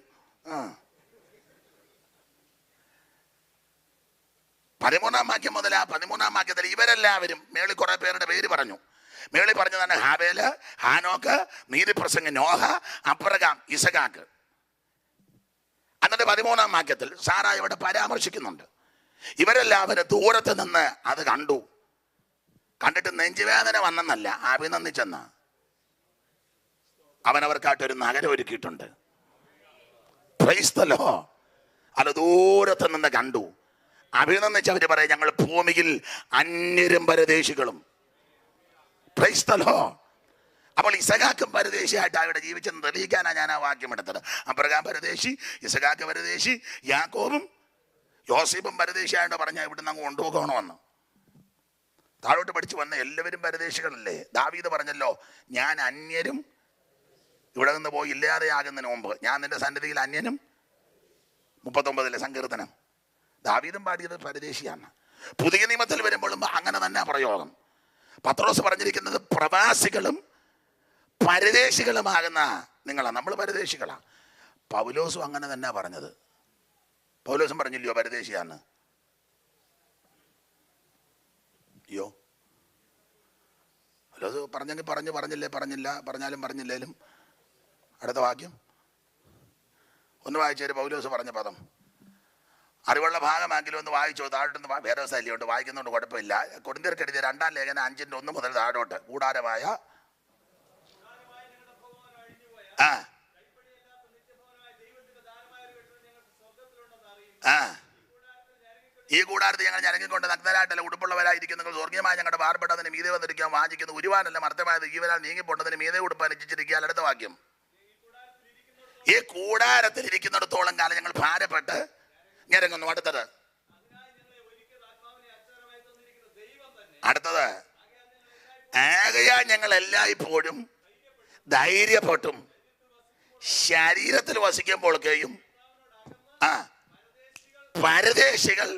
13-ാം വാക്യം മുതൽ 13-ാം വാക്യത്തിൽ ഇവരെല്ലാവരും മേളിൽ കുറെ പേരുടെ പേര് പറഞ്ഞു. മേളിൽ പറഞ്ഞതാണ് ഹാബേല്, ഹാനോക്ക്, നീതിപ്രസംഗൻ നോഹ, അബ്രഹാം, ഇസഹാക്ക്. എന്നിട്ട് 13-ാം വാക്യത്തിൽ സാറ ഇവിടെ പരാമർശിക്കുന്നുണ്ട്. ഇവരെല്ലാവരും ദൂരത്ത് നിന്ന് അത് കണ്ടു. കണ്ടിട്ട് നെഞ്ചുവേദന വന്നെന്നല്ല, അഭിനന്ദിച്ചെന്ന. അവനവർക്കായിട്ടൊരു നഗരം ഒരുക്കിയിട്ടുണ്ട്. Praise the lord. അത് ദൂരത്ത് നിന്ന് കണ്ടു, അഭിനന്ദിച്ചവര് പറയാം, ഞങ്ങൾ ഭൂമിയിൽ അന്യരും പരദേശികളും. Praise the lord. അപ്പോൾ ഇസഹാക്കും പരദേശിയായിട്ട് അവിടെ ജീവിച്ചെന്ന് തെളിയിക്കാനാണ് ഞാൻ ആ വാക്യം എടുത്തത്. അബ്രഹാം പരദേശി, ഇസഹാക്ക് പരദേശി, യാക്കോബും യോസേഫും പരദേശിയായിട്ട് പറഞ്ഞാൽ ഇവിടുന്ന് അങ്ങ് കൊണ്ടുപോകണമെന്ന്. താഴോട്ട് പഠിച്ചു വന്ന എല്ലാവരും പരദേശികളല്ലേ. ദാവീദ് പറഞ്ഞല്ലോ, ഞാൻ അന്യരും ഇവിടെ നിന്ന് പോയി ഇല്ലാതെയാകുന്നതിന് മുമ്പ് ഞാൻ നിന്റെ സന്നിധിയിൽ അന്യനും. 39-ലെ സങ്കീർത്തനം. ദാവീദും പാടിയത് പരദേശിയാണ്. പുതിയ നിയമത്തിൽ വരുമ്പോഴും അങ്ങനെ തന്നെ പ്രയോഗം. പത്രോസ് പറഞ്ഞിരിക്കുന്നത് പ്രവാസികളും പരദേശികളുമാകുന്ന നിങ്ങളാണ്. നമ്മൾ പരദേശികളാണ്. പൗലോസും അങ്ങനെ തന്നെ പറഞ്ഞത്. പൗലോസും പറഞ്ഞില്ലയോ പരദേശിയാന്ന്? അയ്യോ, പൗലോസ് പറഞ്ഞെങ്കിൽ പറഞ്ഞാലും പറഞ്ഞില്ലേലും. അടുത്ത വാക്യം ഒന്ന് വായിച്ചേര്. പൗലോസ് പറഞ്ഞ പദം അറിവുള്ള ഭാഗമാങ്കിലും ഒന്ന് വായിച്ചോ. താഴോട്ടൊന്ന് വേറെ ശൈലിയോട്ട് വായിക്കുന്നതുകൊണ്ട് കുഴപ്പമില്ല. കൊരിന്ത്യർക്ക് എഴുതിയ 2-ാം ലേഖനം 5-1 മുതൽ താഴോട്ട്. കൂടാരമായ ഈ കൂടാരത്തിൽ ഞങ്ങൾ ഞരങ്ങിക്കൊണ്ട് നഗ്നരായിട്ടല്ല ഉടുപ്പുള്ളവരായിരിക്കും. നിങ്ങൾ സ്വർഗീയമായി ഞങ്ങളുടെ വാർപ്പെട്ടതിന് മീതെ വന്നിരിക്കാൻ വാഞ്ചിക്കുന്നു. ഉരുവാനല്ല മർത്തമായത് ജീവനാൽ നീങ്ങിപ്പോട്ടതിന് മീതെ ഉടുപ്പാൻ ഇച്ഛിച്ചിരിക്കുക. അടുത്ത വാക്യം, ഈ കൂടാരത്തിൽ ഇരിക്കുന്നിടത്തോളം കാലം ഞങ്ങൾ ഭാരപ്പെട്ട് ഞരങ്ങുന്നു. അടുത്തത് ആകയാൽ ഞങ്ങൾ എല്ലായ്പ്പോഴും ധൈര്യപ്പെട്ടും ശരീരത്തിൽ വസിക്കുമ്പോഴൊക്കെയും പരദേശികൾ.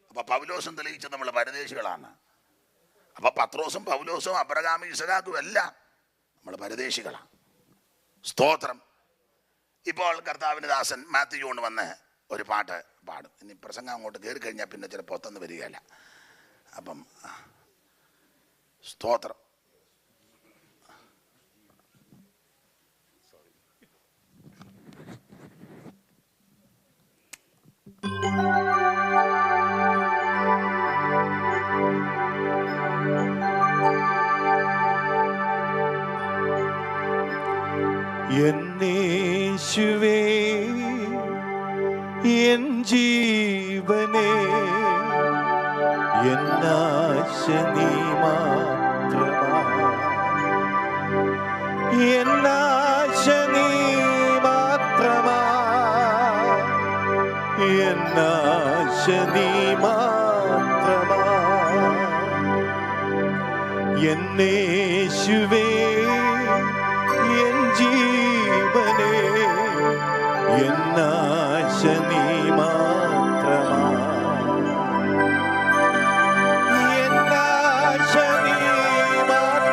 അപ്പൊ പൗലോസും തെളിയിച്ചത് നമ്മൾ പരദേശികളാണ്. അപ്പൊ പത്രോസും പൗലോസും അബ്രഹാമും ഇസഹാക്കും എല്ലാം നമ്മൾ പരദേശികളാണ്. സ്തോത്രം. ഇപ്പോൾ കർത്താവിൻ്റെ ദാസൻ മാത്യു കൊണ്ട് വന്ന് ഒരു പാട്ട് പാടും. ഇനി പ്രസംഗം അങ്ങോട്ട് കയറി കഴിഞ്ഞാൽ പിന്നെ ചിലപ്പോൾ ഒത്തൊന്നും വരികയല്ല. അപ്പം സ്തോത്രം. എന്നേശുവേ എൻ ജീവനേ എന്നാശ നീ മാത്രമാ, എന്നാശ നീ മാത്രമാ, എന്നാശ നീ മാത്രമാ. എന്നേശുവേ എൻ ജീവനേ എന്നാശ നീ മാത്രമാ, എന്നാശ നീ മാത്രമാ,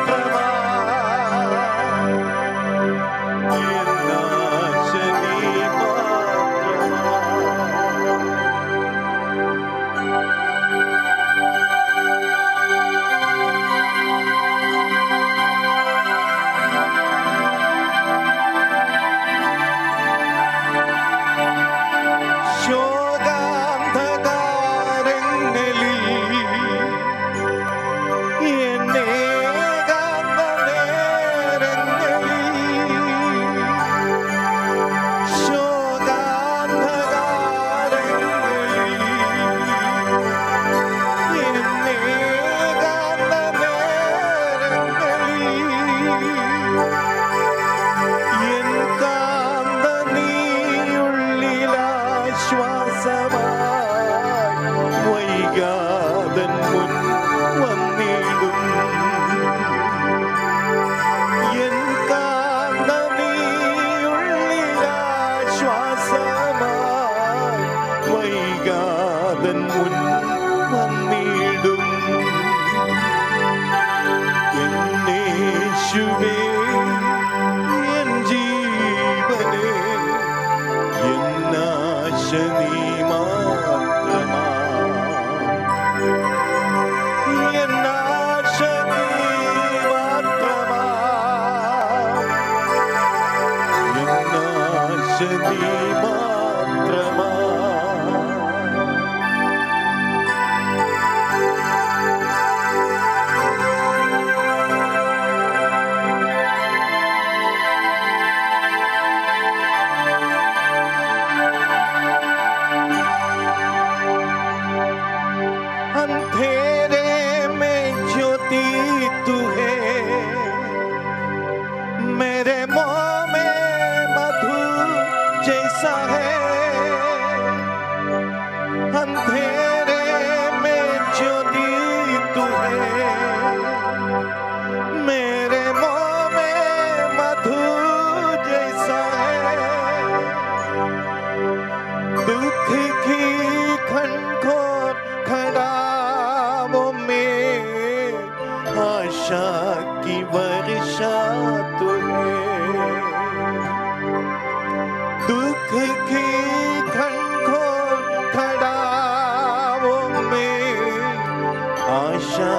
നാഥൻ മുൻ വന്നിടും. എന്നേശുവേ എൻ ജീവനേ, എന്നാശ നീ മാത്രമാ. എന്നാശ നീ മാത്രമാ. എന്നാശ നീ മാത്രമാ. अंधेरे में ज्योति तू है, मेरे मुंह में मधु जैसा है. अंधेरे में ज्योति तू है, मेरे मुंह में मधु जैसा है. दुख की घनघोर खड़ाओं में आशा की वर्षा तू है. दुख की घनघोर खड़ाओं में आशा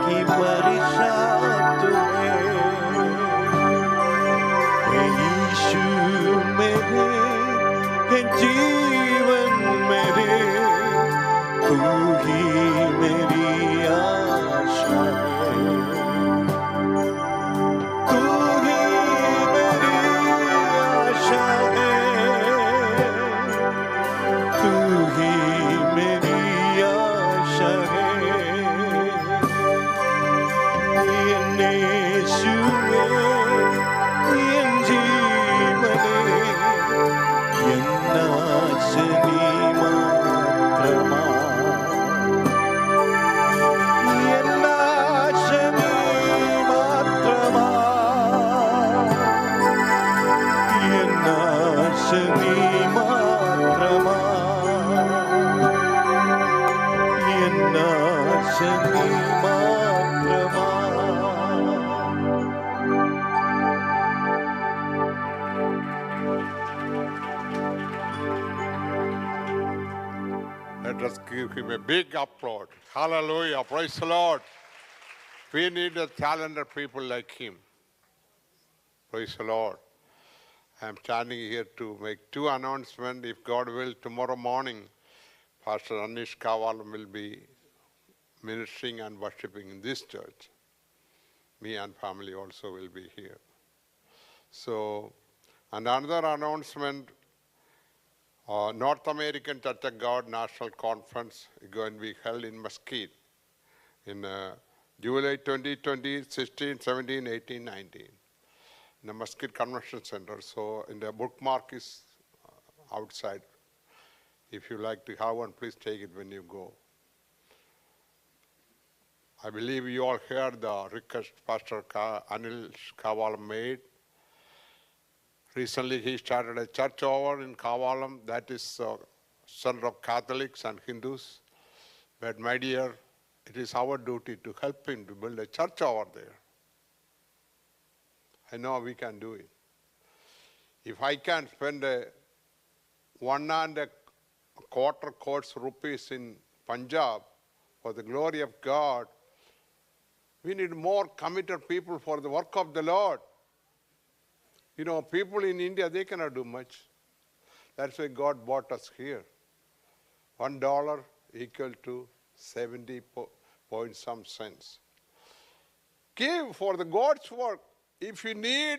की वर्षा तू है. हे यीशु मेरे, हे जीवन मेरे, तू ही मेरी आशा है. तू ही मेरी आशा है. तू ही मेरी आशा है. എന്നേശുവേ എൻ ജീവനേ, എന്നാശ നീ മാത്രമാ. എന്നാശ നീ മാത്രമാ. എന്നാശ നീ മാത്രമാ. എന്നാശ നീ മാത്രമാ. Let us give him a big applause. Hallelujah. Praise the Lord. We need a talented people like him. Praise the Lord. I am standing here to make two announcements. If God will, tomorrow morning, Pastor Anish Kavalam will be ministering and worshiping in this church. Me and family also will be here. So, and another announcement, North American Church of God National Conference is going to be held in Mesquite in July 2020, 16, 17, 18, 19 in the Mesquite Convention Center. So in the bookmark is outside. If you like to have one, please take it when you go. I believe you all heard the request Pastor Anil Kavalam made. Recently, he started a church over in Kavalam that is center of Catholics and Hindus. But my dear, it is our duty to help him to build a church over there. I know we can do it. If I can spend $1.25 crores rupees in Punjab for the glory of God, we need more committed people for the work of the Lord. You know, people in India, they cannot do much. That's why God brought us here. $1 equal to 70 point some cents. Give for the God's work. If you need,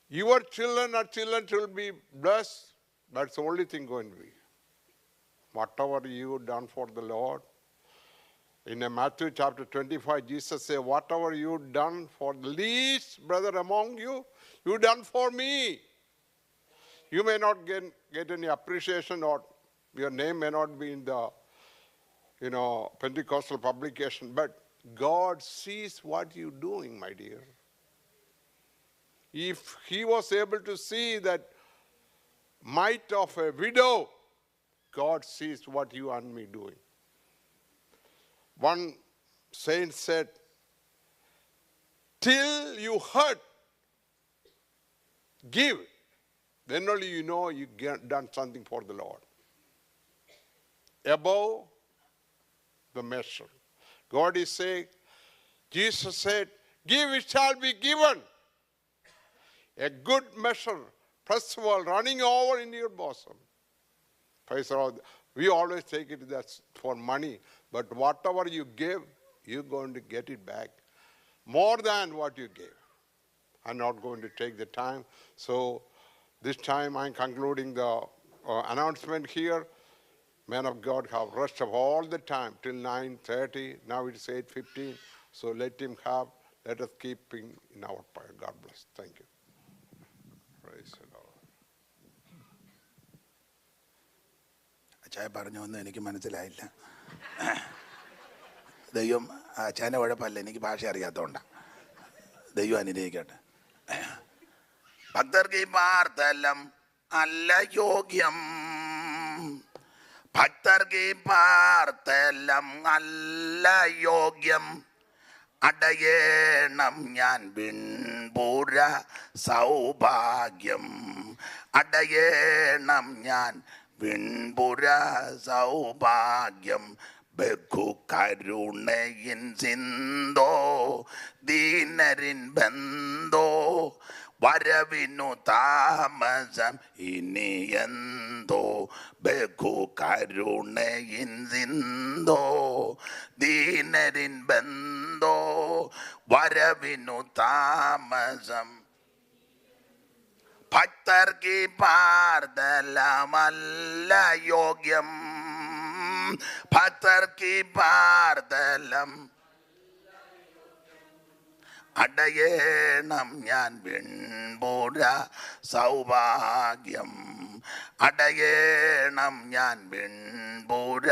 your children will be blessed. That's the only thing going to be. Whatever you done for the Lord. In Matthew chapter 25, Jesus said, whatever you done for the least brother among you, you done for me. You may not get any appreciation, or your name may not be in the Pentecostal publication, but God sees what you're doing, my dear. If he was able to see that mite of a widow God sees what you and me doing. One saint said, till you hurt, give. Then only you know you done something for the Lord. Above the measure. God is saying, Jesus said, give it shall be given. A good measure, first of all, running over in your bosom. Praise the Lord. We always take it that's for money, but whatever you give, you're going to get it back. More than what you gave. I'm not going to take the time. So this time I'm concluding the announcement here. Men of God have rest of all the time till 9:30. Now it's 8:15. So let us keep in our prayer. God bless. Thank you. Praise the Lord. അച്ചായ പറഞ്ഞൊന്നും എനിക്ക് മനസ്സിലായില്ല. ദൈവം അച്ചാൻ്റെ കുഴപ്പമല്ല, എനിക്ക് ഭാഷ അറിയാത്തതുകൊണ്ടാണ്. ദൈവം അനുഗ്രഹിക്കട്ടെ. ഭക്തർക്ക് ഈ പാർത്തലം അല്ല യോഗ്യം, ഭക്തർക്ക് ഈ പാർത്തലം അല്ല യോഗ്യം, അടയേണം ഞാൻ വിൺപുര സൗഭാഗ്യം, അടയേണം ഞാൻ വിൺപുര സൗഭാഗ്യം. ബഹു കരുണയിൻ സിന്ധോ ദീനരിൻ ബന്ധോ, വരവിനു താമസം ഇനി എന്തോ. ബഹു കരുണയിൻ സിന്ധോ ദീനരിൻ ബന്ധോ, വരവിനു താമസം. ഭക്തർക്ക് പാർത്തലമല്ല യോഗ്യം, ഭക്തർക്ക് പാർത്തലം അടയേണം ഞാൻ വിൺപുര സൗഭാഗ്യം, അടയേണം ഞാൻ വിൺപുര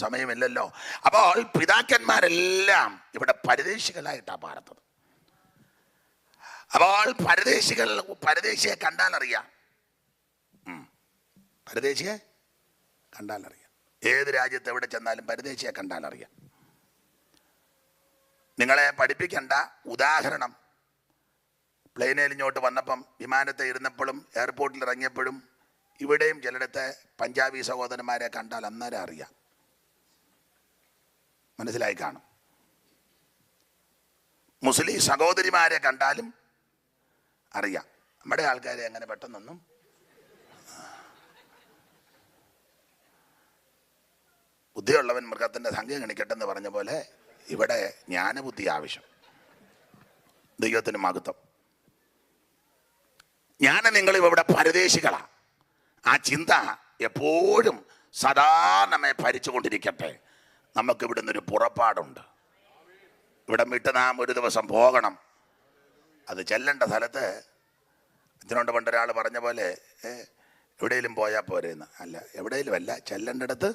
സമയമില്ലല്ലോ. അപ്പോൾ പിതാക്കന്മാരെല്ലാം ഇവിടെ പരദേശികളായിട്ടാണ് പാർത്തത്. അപ്പോൾ പരദേശിയെ കണ്ടാൽ അറിയാം, പരദേശിയെ കണ്ടാൽ അറിയാം. ഏത് രാജ്യത്ത് എവിടെ ചെന്നാലും പരദേശിയെ കണ്ടാൽ അറിയാം. നിങ്ങളെ പഠിപ്പിക്കേണ്ട ഉദാഹരണം, പ്ലെയിനിൽ ഇങ്ങോട്ട് വന്നപ്പം, വിമാനത്തെ ഇരുന്നപ്പോഴും എയർപോർട്ടിൽ ഇറങ്ങിയപ്പോഴും ഇവിടെയും ചിലയിടത്തെ പഞ്ചാബി സഹോദരന്മാരെ കണ്ടാൽ അന്നേരം അറിയാം. മനസ്സിലായി കാണും. മുസ്ലിം സഹോദരിമാരെ കണ്ടാലും അറിയാം. നമ്മുടെ ആൾക്കാരെ അങ്ങനെ പെട്ടെന്നൊന്നും ബുദ്ധിയുള്ളവൻ മൃഗത്തിൻ്റെ സംഖ്യ ഗണിക്കട്ടെന്ന് പറഞ്ഞ പോലെ ഇവിടെ ജ്ഞാനബുദ്ധി ആവശ്യം. ദൈവത്തിന് മഹത്വം. നിങ്ങൾ ഇവിടെ പരദേശികളാണ്. ആ ചിന്ത എപ്പോഴും സദാ നമ്മെ ഭരിച്ചുകൊണ്ടിരിക്കട്ടെ. നമുക്ക് ഇവിടെ നിന്നൊരു പുറപ്പാടുണ്ട്. ഇവിടെ വിട്ട് നാം ഒരു ദിവസം പോകണം. അത് ചെല്ലേണ്ട സ്ഥലത്ത് ഇതിനോട് പണ്ടൊരാൾ പറഞ്ഞ പോലെ എവിടെയെങ്കിലും പോയാൽ പോരെന്ന്. അല്ല, എവിടെയെങ്കിലും അല്ല, ചെല്ലേണ്ടടുത്ത്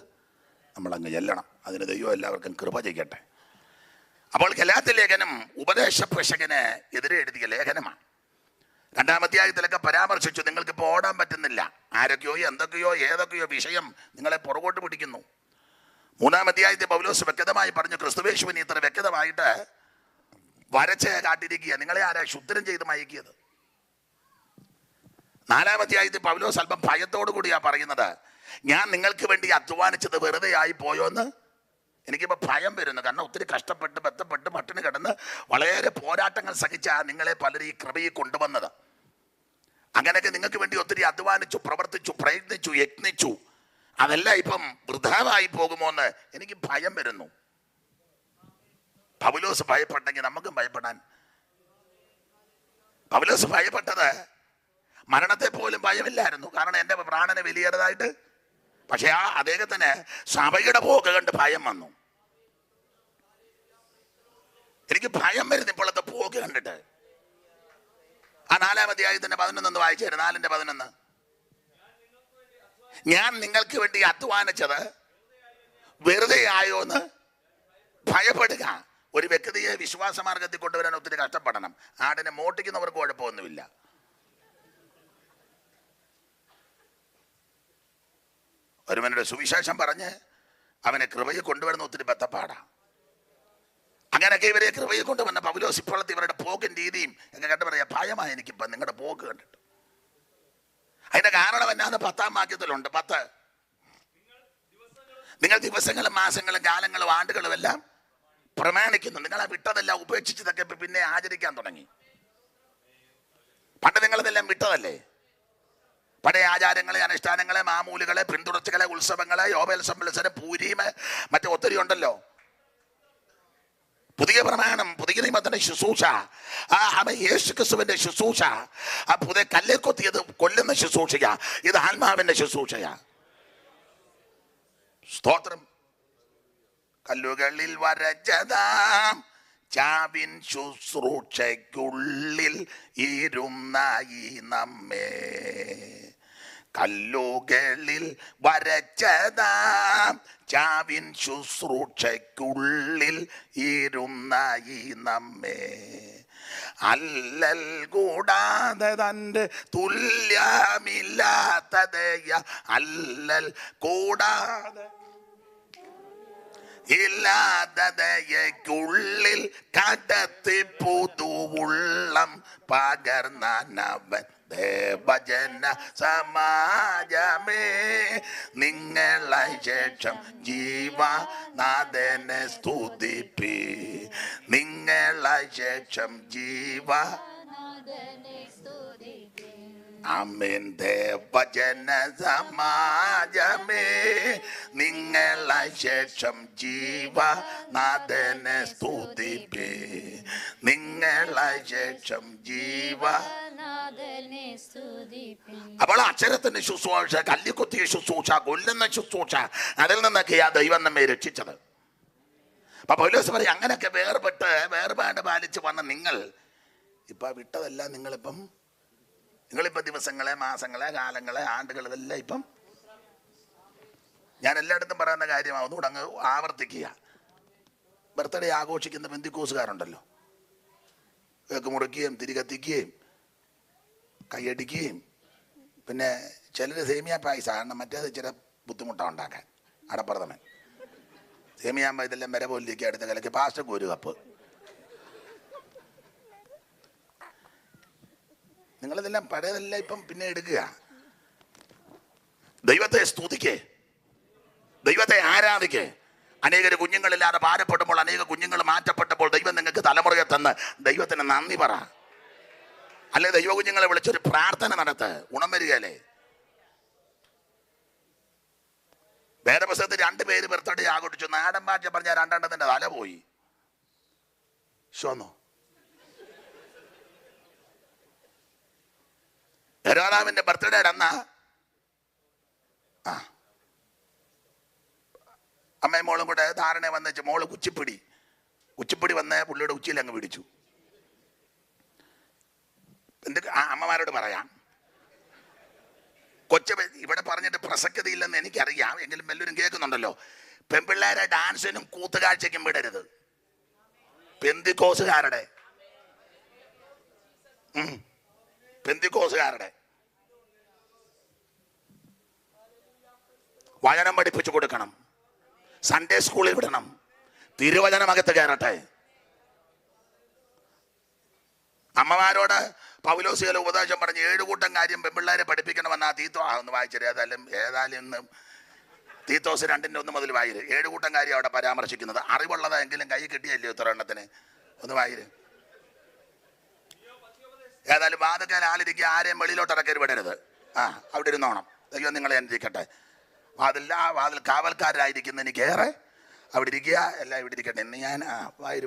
നമ്മളങ്ങ് ചെല്ലണം. അതിന് ദൈവം എല്ലാവർക്കും കൃപ ചെയ്യട്ടെ. അപ്പോൾ ഗലാത്യ ലേഖനം ഉപദേശപ്രശകന് എതിരെ എഴുതിയ ലേഖനമാണ്. 2-ാം അധ്യായത്തിലൊക്കെ പരാമർശിച്ചു, നിങ്ങൾക്കിപ്പോൾ ഓടാൻ പറ്റുന്നില്ല, ആരൊക്കെയോ എന്തൊക്കെയോ ഏതൊക്കെയോ വിഷയം നിങ്ങളെ പുറകോട്ട് പിടിക്കുന്നു. 3-ാം അധ്യായത്തിൽ പൗലോസ് വ്യക്തമായി പറഞ്ഞു, ക്രിസ്തുവേശുവിനെ ഇത്ര വ്യക്തമായിട്ട് വരച്ച് കാട്ടിരിക്കുക, നിങ്ങളെ ആരാ ശുദ്ധരം ചെയ്ത് മയക്കിയത്. 4-ാം അധ്യായത്തിൽ പൗലോസ് അല്പം ഭയത്തോടു കൂടിയാ പറയുന്നത്, ഞാൻ നിങ്ങൾക്ക് വേണ്ടി അധ്വാനിച്ചത് വെറുതെ ആയി പോയോ എന്ന് എനിക്കിപ്പോൾ ഭയം വരുന്നു. കാരണം ഒത്തിരി കഷ്ടപ്പെട്ട് ബന്ധപ്പെട്ട് പട്ടിണി കിടന്ന് വളരെ പോരാട്ടങ്ങൾ സഹിച്ചാ നിങ്ങളെ പലരും ഈ കൃപയിൽ കൊണ്ടുവന്നത്. അങ്ങനെയൊക്കെ നിങ്ങൾക്ക് വേണ്ടി ഒത്തിരി അധ്വാനിച്ചു, പ്രവർത്തിച്ചു, പ്രയത്നിച്ചു, യത്നിച്ചു. അതെല്ലാം ഇപ്പം വൃഥാവായി പോകുമോ എന്ന് എനിക്ക് ഭയം വരുന്നു. പൗലോസ് ഭയപ്പെട്ടെങ്കിൽ നമുക്കും ഭയപ്പെടാൻ. പൗലോസ് ഭയപ്പെട്ടത് മരണത്തെ പോലും ഭയമില്ലായിരുന്നു. കാരണം എൻ്റെ പ്രാണനെ വലിയേറതായിട്ട്. പക്ഷെ അദ്ദേഹത്തിന് സഭയുടെ പോക്ക് കണ്ട് ഭയം വന്നു. എനിക്ക് ഭയം വരുന്നു ഇപ്പോഴത്തെ പോക്ക് കണ്ടിട്ട്. ആ 4-ാം അധ്യായത്തിന്റെ 11 വായിച്ചു തരാം. 4:11. ഞാൻ നിങ്ങൾക്ക് വേണ്ടി അധ്വാനിച്ചത് വെറുതെ ആയോ എന്ന് ഭയപ്പെടുക. ഒരു വ്യക്തിയെ വിശ്വാസമാർഗത്തിൽ കൊണ്ടുവരാൻ ഒത്തിരി കഷ്ടപ്പെടണം. ആടിനെ മോട്ടിക്കുന്നവർക്ക് കുഴപ്പമൊന്നുമില്ല. ഒരുവനുടെ സുവിശേഷം പറഞ്ഞ് അവനെ കൃപയെ കൊണ്ടുവരുന്ന ഒത്തിരി ബദ്ധപ്പാടാ. അങ്ങനെയൊക്കെ ഇവരെ കൃപയെ കൊണ്ടുവന്ന പൗലോസ് ഇപ്പോഴത്തെ ഇവരുടെ പോക്കും രീതിയും ഒക്കെ കണ്ടു പറയാ, ഭയമായി എനിക്കിപ്പം നിങ്ങളുടെ പോക്ക് കണ്ടിട്ട്. അതിന്റെ കാരണം എന്നാന്ന് 10-ാം വാക്യത്തിലുണ്ട്. 10, നിങ്ങൾ ദിവസങ്ങളും മാസങ്ങളും കാലങ്ങളും ആണ്ടുകളും എല്ലാം പ്രമാണിക്കുന്നു. നിങ്ങളെ വിട്ടതെല്ലാം ഉപേക്ഷിച്ചതൊക്കെ പിന്നെ ആചരിക്കാൻ തുടങ്ങി. പണ്ട് നിങ്ങളിതെല്ലാം വിട്ടതല്ലേ? പഴയ ആചാരങ്ങളെ, അനുഷ്ഠാനങ്ങളെ, മാമൂലുകളെ, പിന്തുടർച്ചകളെ, ഉത്സവങ്ങളെ, യോബേൽ സംവത്സരം, പൂരീമ്, മറ്റു ഒത്തിരി ഉണ്ടല്ലോ. പുതിയ പ്രമാണം, പുതിയ നിയമത്തിന്റെ ശുശ്രൂഷ, യേശു ക്രിസ്തുവിന്റെ ശുശ്രൂഷ, ആ പുതിയ കല്ലിൽ കൊത്തിയത് കൊല്ലുന്ന ശുശ്രൂഷയാ. ഇത് ആത്മാവിന്റെ ശുശ്രൂഷയാ. സ്തോത്രം. കല്ലുകളിൽ വരച്ചതാം ചാവിൻ ശുശ്രൂഷയ്ക്കുള്ളിൽ ഇരുന്നായി നമ്മെ. കല്ലുകളിൽ വരച്ചതാം ചാവിൻ ശുശ്രൂഷയ്ക്കുള്ളിൽ ഇരുന്നായി നമ്മെ. അല്ലൽ കൂടാതെ തൻ്റെ തുല്യമില്ലാത്തതയ, അല്ലൽ കൂടാതെ ഇല്ലാതതയ്ക്കുള്ളിൽ കടത്തി പുതുവുള്ളം പകർന്നവൻ. ദേവജന സമാജമേ നിങ്ങളെ ശേഷം ജീവനാഥനെ സ്തുതിപ്പി. നിങ്ങളെ ശേഷം ആമേൻ. ദേവജന സമാജമേ നിങ്ങളെ ശേഷം ജീവനാഥനെ സ്തുതിപ്പി. നിങ്ങളെ ശേഷം അപ്പോൾ അക്ഷരത്തിന്റെ ശുശ്രൂഷ, കല്ലിക്കുത്തിയ ശുശ്രൂഷ, കൊല്ലുന്ന ശുശ്രൂഷ, അതിൽ നിന്നൊക്കെയാ ദൈവം നമ്മെ രക്ഷിച്ചത്. അപ്പൊ പൗലോസ് പറയും, അങ്ങനെയൊക്കെ വേർപാട് പാലിച്ച് വന്ന നിങ്ങൾ ഇപ്പൊ വിട്ടതെല്ലാം നിങ്ങളിപ്പം ദിവസങ്ങളെ, മാസങ്ങളെ, കാലങ്ങളെ, ആണ്ടുകൾ, ഇതെല്ലാം ഇപ്പം ഞാൻ എല്ലായിടത്തും പറയുന്ന കാര്യമാണ്. ഒന്നുകൂടെ അങ്ങ് ആവർത്തിക്കുക. ബർത്ത്ഡേ ആഘോഷിക്കുന്ന പെന്തിക്കോസുകാരുണ്ടല്ലോ, കേക്ക് മുറിക്കുകയും തിരികത്തിക്കുകയും കൈയടിക്കുകയും, പിന്നെ ചിലർ സേമിയ പായസം, മറ്റേത് ചില ബുദ്ധിമുട്ടാണ് ഉണ്ടാക്കാൻ. അടപ്രഥമൻ, സേമിയാകുമ്പോൾ ഇതെല്ലാം വരെ പോലിരിക്കുക, അടുത്ത കലയ്ക്ക് പാസ്റ്റർക്ക് 1 കപ്പ്. നിങ്ങളിതെല്ലാം പഴയതെല്ലാം ഇപ്പം പിന്നെ എടുക്കുക. ദൈവത്തെ സ്തുതിക്കേ, ദൈവത്തെ ആരാധിക്കേ. അനേക കുഞ്ഞുങ്ങളില്ലാതെ ഭാരപ്പെടുമ്പോൾ, അനേക കുഞ്ഞുങ്ങൾ മാറ്റപ്പെട്ടപ്പോൾ ദൈവം നിങ്ങൾക്ക് തലമുറയെ തന്ന് ദൈവത്തിന് നന്ദി പറ. അല്ലെ ദൈവ കുഞ്ഞുങ്ങളെ വിളിച്ചൊരു പ്രാർത്ഥന നടത്ത്, ഗുണം വരികയല്ലേ. വേദപുസ്തകത്തിൽ 2 പേര് ബർത്ത്ഡേ ആഘോഷിച്ചു. നാടൻ ഭാഷ പറഞ്ഞ 2 തല പോയി. ശോന്നോ ഹെരോദാവിന്റെ ബർത്ത്ഡേ അന്ന് അമ്മയും മോളും കൂടെ ധാരണ വന്നു. മോള് കുച്ചിപ്പിടി വന്ന് പുള്ളിയുടെ ഉച്ചയിൽ അങ്ങ് പിടിച്ചു. അമ്മമാരോട് പറയാം, ഇവിടെ പറഞ്ഞിട്ട് പ്രസക്തിയില്ലെന്ന് എനിക്കറിയാം, എങ്കിലും എല്ലാവരും കേൾക്കുന്നുണ്ടല്ലോ. പെൺപിള്ളേരെ ഡാൻസിനും കൂത്തുകാഴ്ചയ്ക്കും വിടരുത്. പെന്തിക്കോസുകാരുടെ വചനം പഠിപ്പിച്ചു കൊടുക്കണം. സൺഡേ സ്കൂളിൽ വിടണം. തിരുവചനമകത്ത് കയറട്ടെ. അമ്മമാരോട് പൗലോസ് ചില ഉപദേശം പറഞ്ഞ് 7 കൂട്ടം കാര്യം പെൺപിള്ളേരെ പഠിപ്പിക്കണമെന്നാ ഒന്ന് വായിച്ചത്. ഏതായാലും ഇന്ന് തീത്തോസ് 2:1 മുതൽ വായിര്. 7 കൂട്ടം കാര്യം അവിടെ പരാമർശിക്കുന്നത്. അറിവുള്ളതെങ്കിലും കൈ കിട്ടിയല്ലേ ഉത്തരവെണ്ണത്തിന്. ഒന്ന് വായിര്. ഏതായാലും വാതിൽക്കാൻ ആളിരിക്കുക, ആരെയും വെളിയിലോട്ട് ഇറക്കരുത്, വിടരുത്. അവിടെ ഇരുന്നോണം. ദൈവം നിങ്ങളെ അനുഗ്രഹിക്കട്ടെ. വാതിൽ കാവൽക്കാരായിരിക്കുന്ന എനിക്കേറെ അവിടെ ഇരിക്കുക, എല്ലാം ഇവിടെ ഇരിക്കട്ടെ. ഇന്ന് ഞാൻ വായിര്.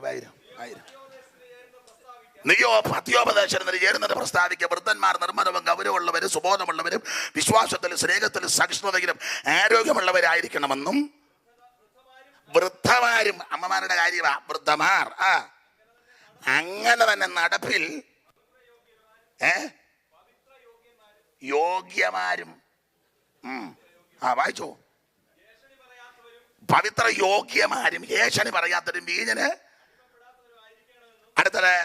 നീയോ പത്യോപദേശത്തിന് ചേരുന്നത് പ്രസ്താവിക്കുക. വൃദ്ധന്മാർ നിർമ്മലവും ഗൗരവമുള്ളവരും സുബോധമുള്ളവരും വിശ്വാസത്തിലും സ്നേഹത്തിലും സഹിഷ്ണുതയിലും ആരോഗ്യമുള്ളവരായിരിക്കണമെന്നും. വൃദ്ധമാരും, അമ്മമാരുടെ കാര്യമാ വൃദ്ധമാർ, അങ്ങനെ തന്നെ നടപ്പിൽ യോഗ്യമാരും. വായിച്ചോ. പവിത്ര യോഗ്യമാരും, ഏഷണി പറയാത്തവരും, വീഞ്ഞന്. അടുത്തത്,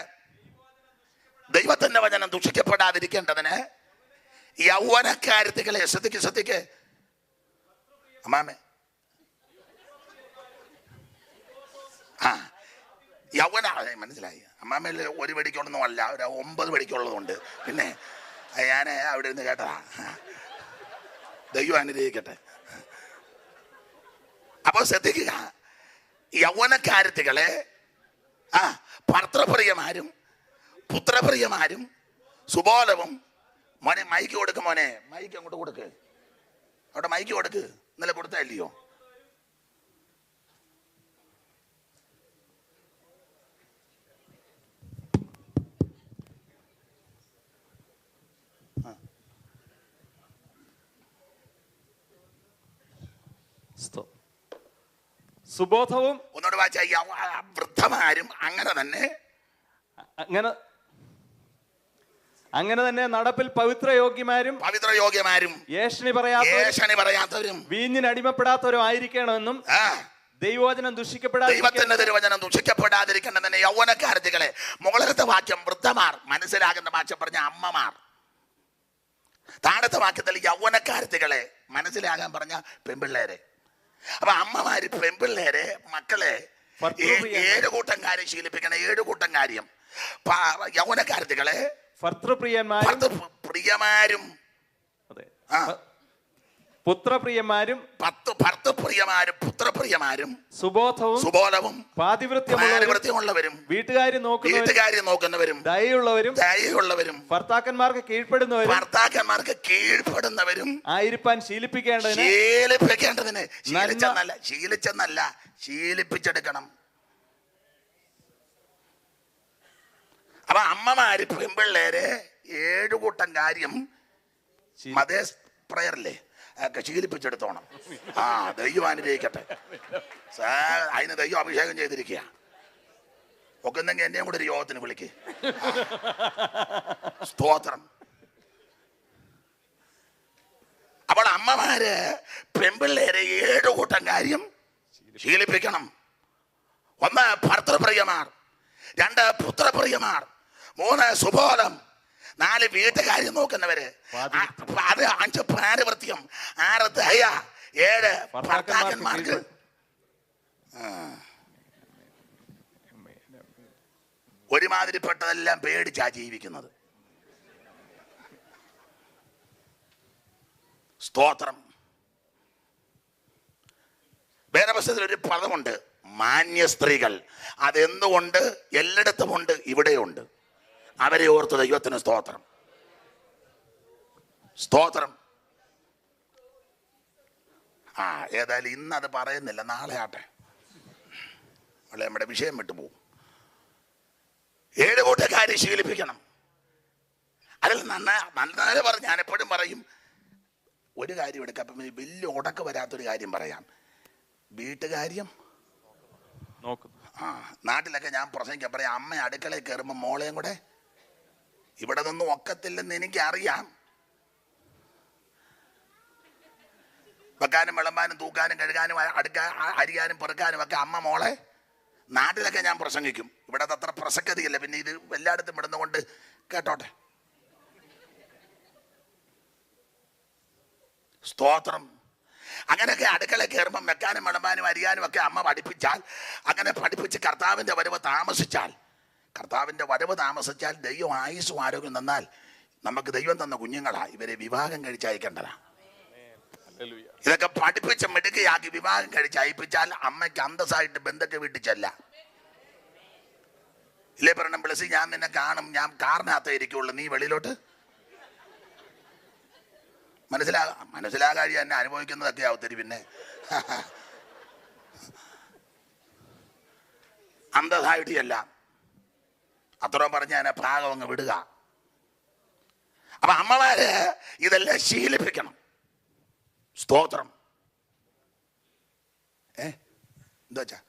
ദൈവത്തിന്റെ വചനം ദുഷിക്കപ്പെടാതിരിക്കേണ്ടതിന് യൗവനക്കാരത്തികളെ ശ്രദ്ധിക്ക്. അമ്മാമേ, ആ യൗവന മനസ്സിലായി. അമ്മാമയിൽ ഒരു വെടിക്കുള്ളതൊന്നും അല്ല, ഒരു 9 വെടിക്കുള്ളതുണ്ട്. പിന്നെ ഞാൻ അവിടെ ഇരുന്ന് കേട്ടതാ. ദൈവം അനുഗ്രഹിക്കട്ടെ. അപ്പോൾ ശ്രദ്ധിക്കുക, യൗവനക്കാരത്തികളെ ഭർത്തൃപ്രിയമാരും പുത്രപ്രിയമാരും സുബോധവും. മോനെ മൈക്ക് കൊടുക്ക്, മോനെ മൈക്ക് അങ്ങോട്ട് കൊടുക്ക്, അവിടെ മൈക്ക് കൊടുക്ക്. ഇന്നലെ കൊടുത്തല്ലയോ? സുബോധവും ഒന്നോട് വായിച്ച വൃദ്ധമാരും അങ്ങനെ തന്നെ അങ്ങനെ തന്നെ നടപ്പിൽ പവിത്രയോഗ്യമാരും ഏഷണി പറയാത്തവരും വീഞ്ഞിന് അടിമപ്പെടാത്തവരും ആയിരിക്കണമെന്നും ദൈവവചനം ദൈവത്തിന്റെ തിരുവചനം ദുഷിക്കപ്പെടാതിരിക്കേണ്ടതിന് യൗവനക്കാരത്തികളെ. മുകളിലത്തെ വാക്യം വൃദ്ധമാർ, മനസ്സിലാകുന്ന ഭാഷ പറഞ്ഞ അമ്മമാർ. താഴത്തെ വാക്യത്തിൽ യൗവനക്കാരത്തികളെ, മനസ്സിലാകാൻ പറഞ്ഞ പെൺപിള്ളേരെ. അപ്പൊ അമ്മമാര് പെൺപിള്ളേരെ മക്കളെ 7 കൂട്ടം കാര്യം ശീലിപ്പിക്കണം. 7 കൂട്ടം കാര്യം. യൗവനക്കാരത്തികളെ ഭർത്തൃപ്രിയമാരും പുത്രപ്രിയമാരും പുത്രപ്രിയമാരും സുബോധവും പാതിവൃത്യമുള്ളവരും വീട്ടുകാര്യം നോക്കുന്നവരും ദയയുള്ളവരും ഭർത്താക്കന്മാർക്ക് കീഴ്പ്പെടുന്നവരും ആയിരിക്കാൻ ശീലിപ്പിക്കേണ്ടതിന് ശീലിപ്പിച്ചെടുക്കണം. അപ്പൊ അമ്മമാര് പെൺപിള്ളേരെ 7 കൂട്ടം കാര്യം മതേസ് പ്രയറില്ലേ ഒക്കെ ശീലിപ്പിച്ചെടുത്തോണം. ദൈവം അനുഗ്രഹിക്കട്ടെ. അതിന് ദൈവം അഭിഷേകം ചെയ്തിരിക്കുക. ഒക്കെന്നെങ്കിൽ എന്നെയും കൂടെ ഒരു യോഗത്തിന് വിളിക്ക്. സ്തോത്രം. അപ്പോൾ അമ്മമാര് പെൺപിള്ളേരെ 7 കൂട്ടം കാര്യം ശീലിപ്പിക്കണം. 1 ഭർത്തൃപ്രിയമാർ, 2 പുത്രപ്രിയമാർ, 3 സുബോധം, 4 വീട്ടുകാര്യം നോക്കുന്നവര്, 5 പാരവൃത്യം, 6 ദയ, 7 ഭർത്താക്കന്മാർക്ക്. ഒരുമാതിരിപ്പെട്ടതെല്ലാം പേടിച്ചാ ജീവിക്കുന്നത്. സ്തോത്രം. വേദപുസ്തകത്തിൽ ഒരു പദമുണ്ട്, മാന്യ സ്ത്രീകൾ. അതെന്തുകൊണ്ട് എല്ലായിടത്തുമുണ്ട്, ഇവിടെയുണ്ട്. അവരെ ഓർത്ത് ദൈവത്തിന് സ്തോത്രം. സ്തോത്രം. ഏതായാലും ഇന്നത് പറയുന്നില്ല, നാളെ ആട്ടെ, നമ്മുടെ വിഷയം വിട്ടുപോകും. 7 കൂട്ടക്കാരെ ശീലിപ്പിക്കണം. അതിൽ നന്നായി പറഞ്ഞ് ഞാൻ എപ്പോഴും പറയും, ഒരു കാര്യം എടുക്കാം. അപ്പം വലിയ ഉടക്ക് വരാത്തൊരു കാര്യം പറയാം. വീട്ടുകാര്യം നാട്ടിലൊക്കെ ഞാൻ പ്രസംഗിക്കാൻ പറയാം, അമ്മ അടുക്കളയിൽ കയറുമ്പോൾ മോളെയും കൂടെ. ഇവിടെ നിന്നും ഒക്കത്തില്ലെന്ന് എനിക്കറിയാം. വെക്കാനും വിളമ്പാനും തൂക്കാനും കഴുകാനും അരിയാനും പെറുക്കാനും ഒക്കെ അമ്മ മോളെ. നാട്ടിലൊക്കെ ഞാൻ പ്രസംഗിക്കും. ഇവിടെ അത്ര പ്രസക്തിയില്ല, പിന്നെ ഇത് എല്ലായിടത്തും ഇടുന്നതുകൊണ്ട് കേട്ടോട്ടെ. സ്തോത്രം. അങ്ങനെയൊക്കെ അടുക്കള കയറുമ്പം വെക്കാനും വിളമ്പാനും അരിയാനും ഒക്കെ അമ്മ പഠിപ്പിച്ചാൽ, അങ്ങനെ പഠിപ്പിച്ച് കർത്താവിൻ്റെ വരവ് താമസിച്ചാൽ ദൈവം ആയുസ്സും ആരോഗ്യം തന്നാൽ നമുക്ക് ദൈവം തന്ന കുഞ്ഞുങ്ങളാ. ഇവരെ വിവാഹം കഴിച്ചയക്കേണ്ടതാ. ഇതൊക്കെ പഠിപ്പിച്ച് മിടുകയാക്കി വിവാഹം കഴിച്ചയപ്പിച്ചാൽ അമ്മയ്ക്ക് അന്തസ്സായിട്ട് ബന്ധുക്കൾ വീട്ടിൽ ചെല്ലാം. ഇല്ലേ പറയണം, ബ്ലസ്സി ഞാൻ നിന്നെ കാണും, ഞാൻ കാറിനകത്തേ ഇരിക്കുള്ളൂ, നീ വെളിയിലോട്ട്. മനസ്സിലാകാഴി എന്നെ അനുഭവിക്കുന്നതൊക്കെ ആവത്തിരി. പിന്നെ അന്തസ്സായിട്ട് ചെല്ലാം. അത്രയും പറഞ്ഞ് ഞാൻ ഭാഗം അങ്ങ് വിടുക. അപ്പൊ അമ്മമാര് ഇതെല്ലാം ശീലിപ്പിക്കണം. സ്തോത്രം. എന്താ വെച്ചാ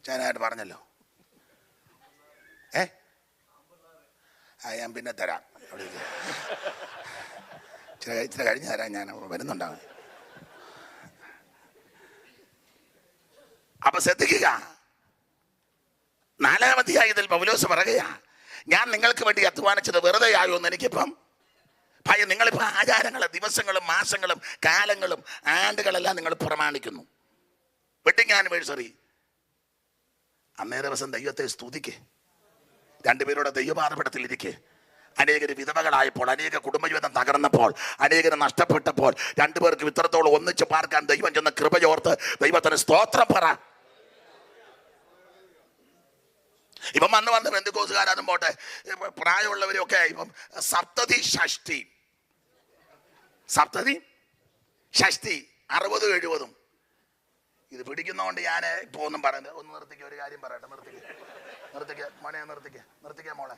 ഞാനായിട്ട് പറഞ്ഞല്ലോ. ഞാൻ പിന്നെ തരാം, ഇച്ചിരി കഴിഞ്ഞ് തരാം. ഞാൻ വരുന്നുണ്ടാവും. അപ്പൊ ശ്രദ്ധിക്കുക, 4-ാം അധ്യായത്തിൽ പൗലോസ് പറയുകയാ, ഞാൻ നിങ്ങൾക്ക് വേണ്ടി അധ്വാനിച്ചത് വെറുതെ ആയോ എന്ന് എനിക്കിപ്പം ഭയം. നിങ്ങളിപ്പോൾ ആചാരങ്ങൾ, ദിവസങ്ങളും മാസങ്ങളും കാലങ്ങളും ആണ്ടുകളെല്ലാം നിങ്ങൾ പ്രമാണിക്കുന്നു. വെഡിങ് ആനിവേഴ്സറി, അന്നേ ദിവസം ദൈവത്തെ സ്തുതിക്ക്. രണ്ടുപേരുടെ ദൈവപാദപീഠത്തിലിരിക്കെ. അനേകർ വിധവകളായപ്പോൾ, അനേക കുടുംബജീവിതം തകർന്നപ്പോൾ, അനേകർ നഷ്ടപ്പെട്ടപ്പോൾ, രണ്ടുപേർക്ക് ഇത്രത്തോളം ഒന്നിച്ച് പാർക്കാൻ ദൈവം ചെന്ന കൃപയോർത്ത് ദൈവത്തിന് സ്തോത്രം പറ. ഇപ്പം വന്ന് പെന്തിക്കോസുകാരും പോട്ടെ, പ്രായമുള്ളവരൊക്കെ ഇപ്പം സപ്തതി ഷഷ്ടി 60-70 ഇത് പിടിക്കുന്നതുകൊണ്ട് ഞാൻ ഇപ്പോൾ ഒന്നും പറയുന്നത്. ഒന്ന് നിർത്തിക്കുക, ഒരു കാര്യം പറയട്ടെ. നിർത്തിക്കുക മോളെ.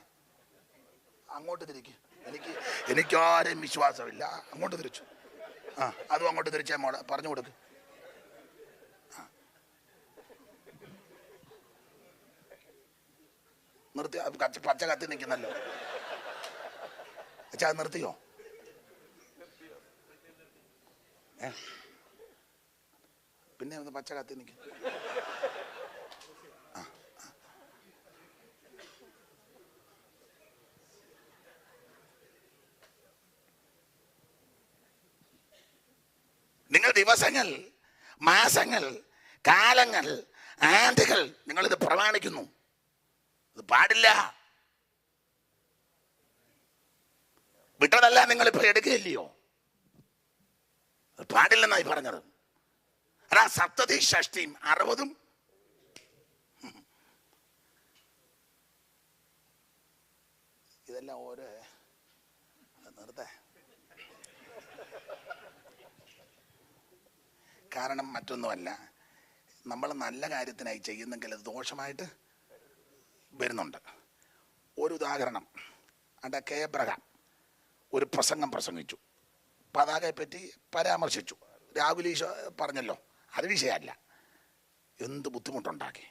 അങ്ങോട്ട് തിരിക്കുക. എനിക്കാരെയും വിശ്വാസമില്ല. അങ്ങോട്ട് തിരിച്ചു. അതും അങ്ങോട്ട് തിരിച്ചേ മോളെ, പറഞ്ഞു കൊടുക്ക്. നിർത്തി. പച്ച കത്തി നിൽക്കുന്നല്ലോ. അച്ഛാ, അത് നിർത്തിയോ? പിന്നെ ഒന്ന് പച്ച കത്തി നിൽക്കും. നിങ്ങൾ ദിവസങ്ങൾ, മാസങ്ങൾ, കാലങ്ങൾ, ആണ്ടുകൾ നിങ്ങളിത് പ്രമാണിക്കുന്നു. ഇത് പാടില്ല. വിട്ടതല്ല, നിങ്ങളിപ്പോ എടുക്കുകയില്ലയോ? പാടില്ലെന്നായി പറഞ്ഞത്. അതാ സപ്തതി ഷഷ്ടിയും 60. ഇതെല്ലാം ഓരോ നിർത്തേ. കാരണം മറ്റൊന്നുമല്ല, നമ്മൾ നല്ല കാര്യത്തിനായി ചെയ്യുന്നെങ്കിൽ അത് ദോഷമായിട്ട് വരുന്നുണ്ട്. ഒരു ഉദാഹരണം, കെ എബ്രഹാം ഒരു പ്രസംഗം പ്രസംഗിച്ചു, പതാകയെപ്പറ്റി പരാമർശിച്ചു. രാഹുൽ ഈശോ പറഞ്ഞല്ലോ, അത് വിഷയമല്ല. എന്ത് ബുദ്ധിമുട്ടുണ്ടാക്കി.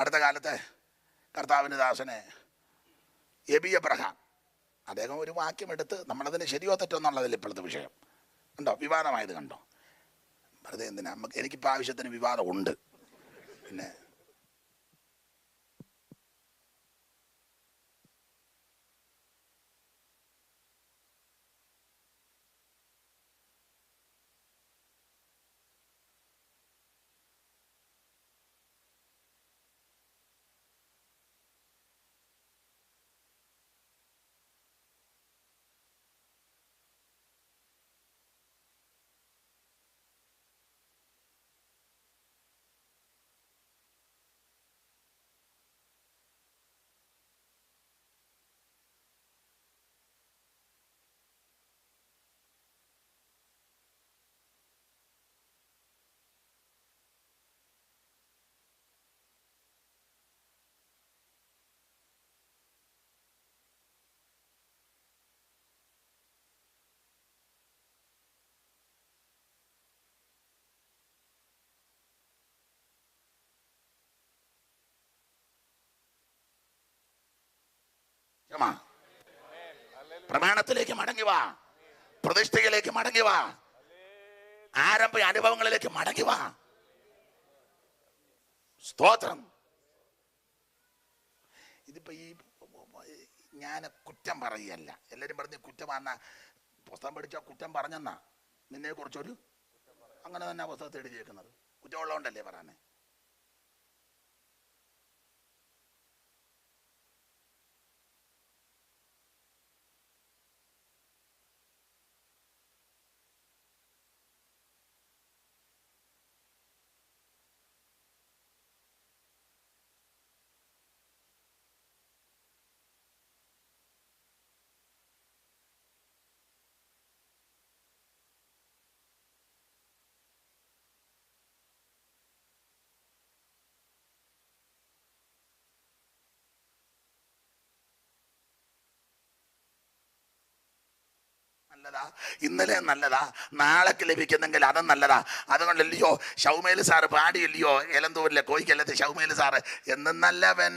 അടുത്ത കാലത്ത് കർത്താവിൻ്റെ ദാസനെ എബിയബ്രഹാം, അദ്ദേഹം ഒരു വാക്യമെടുത്ത്, നമ്മളതിന് ശരിയോ തെറ്റോ എന്നുള്ളതല്ല ഇപ്പോഴത്തെ വിഷയം. കണ്ടോ വിവാദമായത്? കണ്ടോ? വെറുതെ എന്തിനാ? എനിക്കിപ്പോൾ ആവശ്യത്തിന് വിവാദമുണ്ട്. പിന്നെ പ്രമാണത്തിലേക്ക് മടങ്ങി വാ. പ്രതിഷ്ഠയിലേക്ക് മടങ്ങി വാ. ആരംഭ അനുഭവങ്ങളിലേക്ക് മടങ്ങി വാ. സ്തോത്രം. ഇതിപ്പോ ഈ ഞാൻ കുറ്റം പറയുകയല്ല. എല്ലാവരും പറഞ്ഞ് കുറ്റമാന്ന പുസ്തകം പഠിച്ചാൽ കുറ്റം പറഞ്ഞെന്നാ നിന്നെ കുറിച്ചൊരു അങ്ങനെ തന്നെ പുസ്തകത്തിൽ എഴുതിയേക്കുന്നത്. കുറ്റമുള്ളതുകൊണ്ടല്ലേ പറയാനേ? നല്ലതാ, ഇന്നലെ നല്ലതാ, നാളേക്ക് ലഭിക്കുന്നെങ്കിൽ അത് നല്ലതാ. അതുകൊണ്ടല്ലയോ ഷൗമേൽ സാറ് പാടിയില്ലയോ എലന്തൂരിലെ കോയിക്കല്ലത്തെ ഷൗമേൽ സാറ്, എന്നും നല്ലവൻ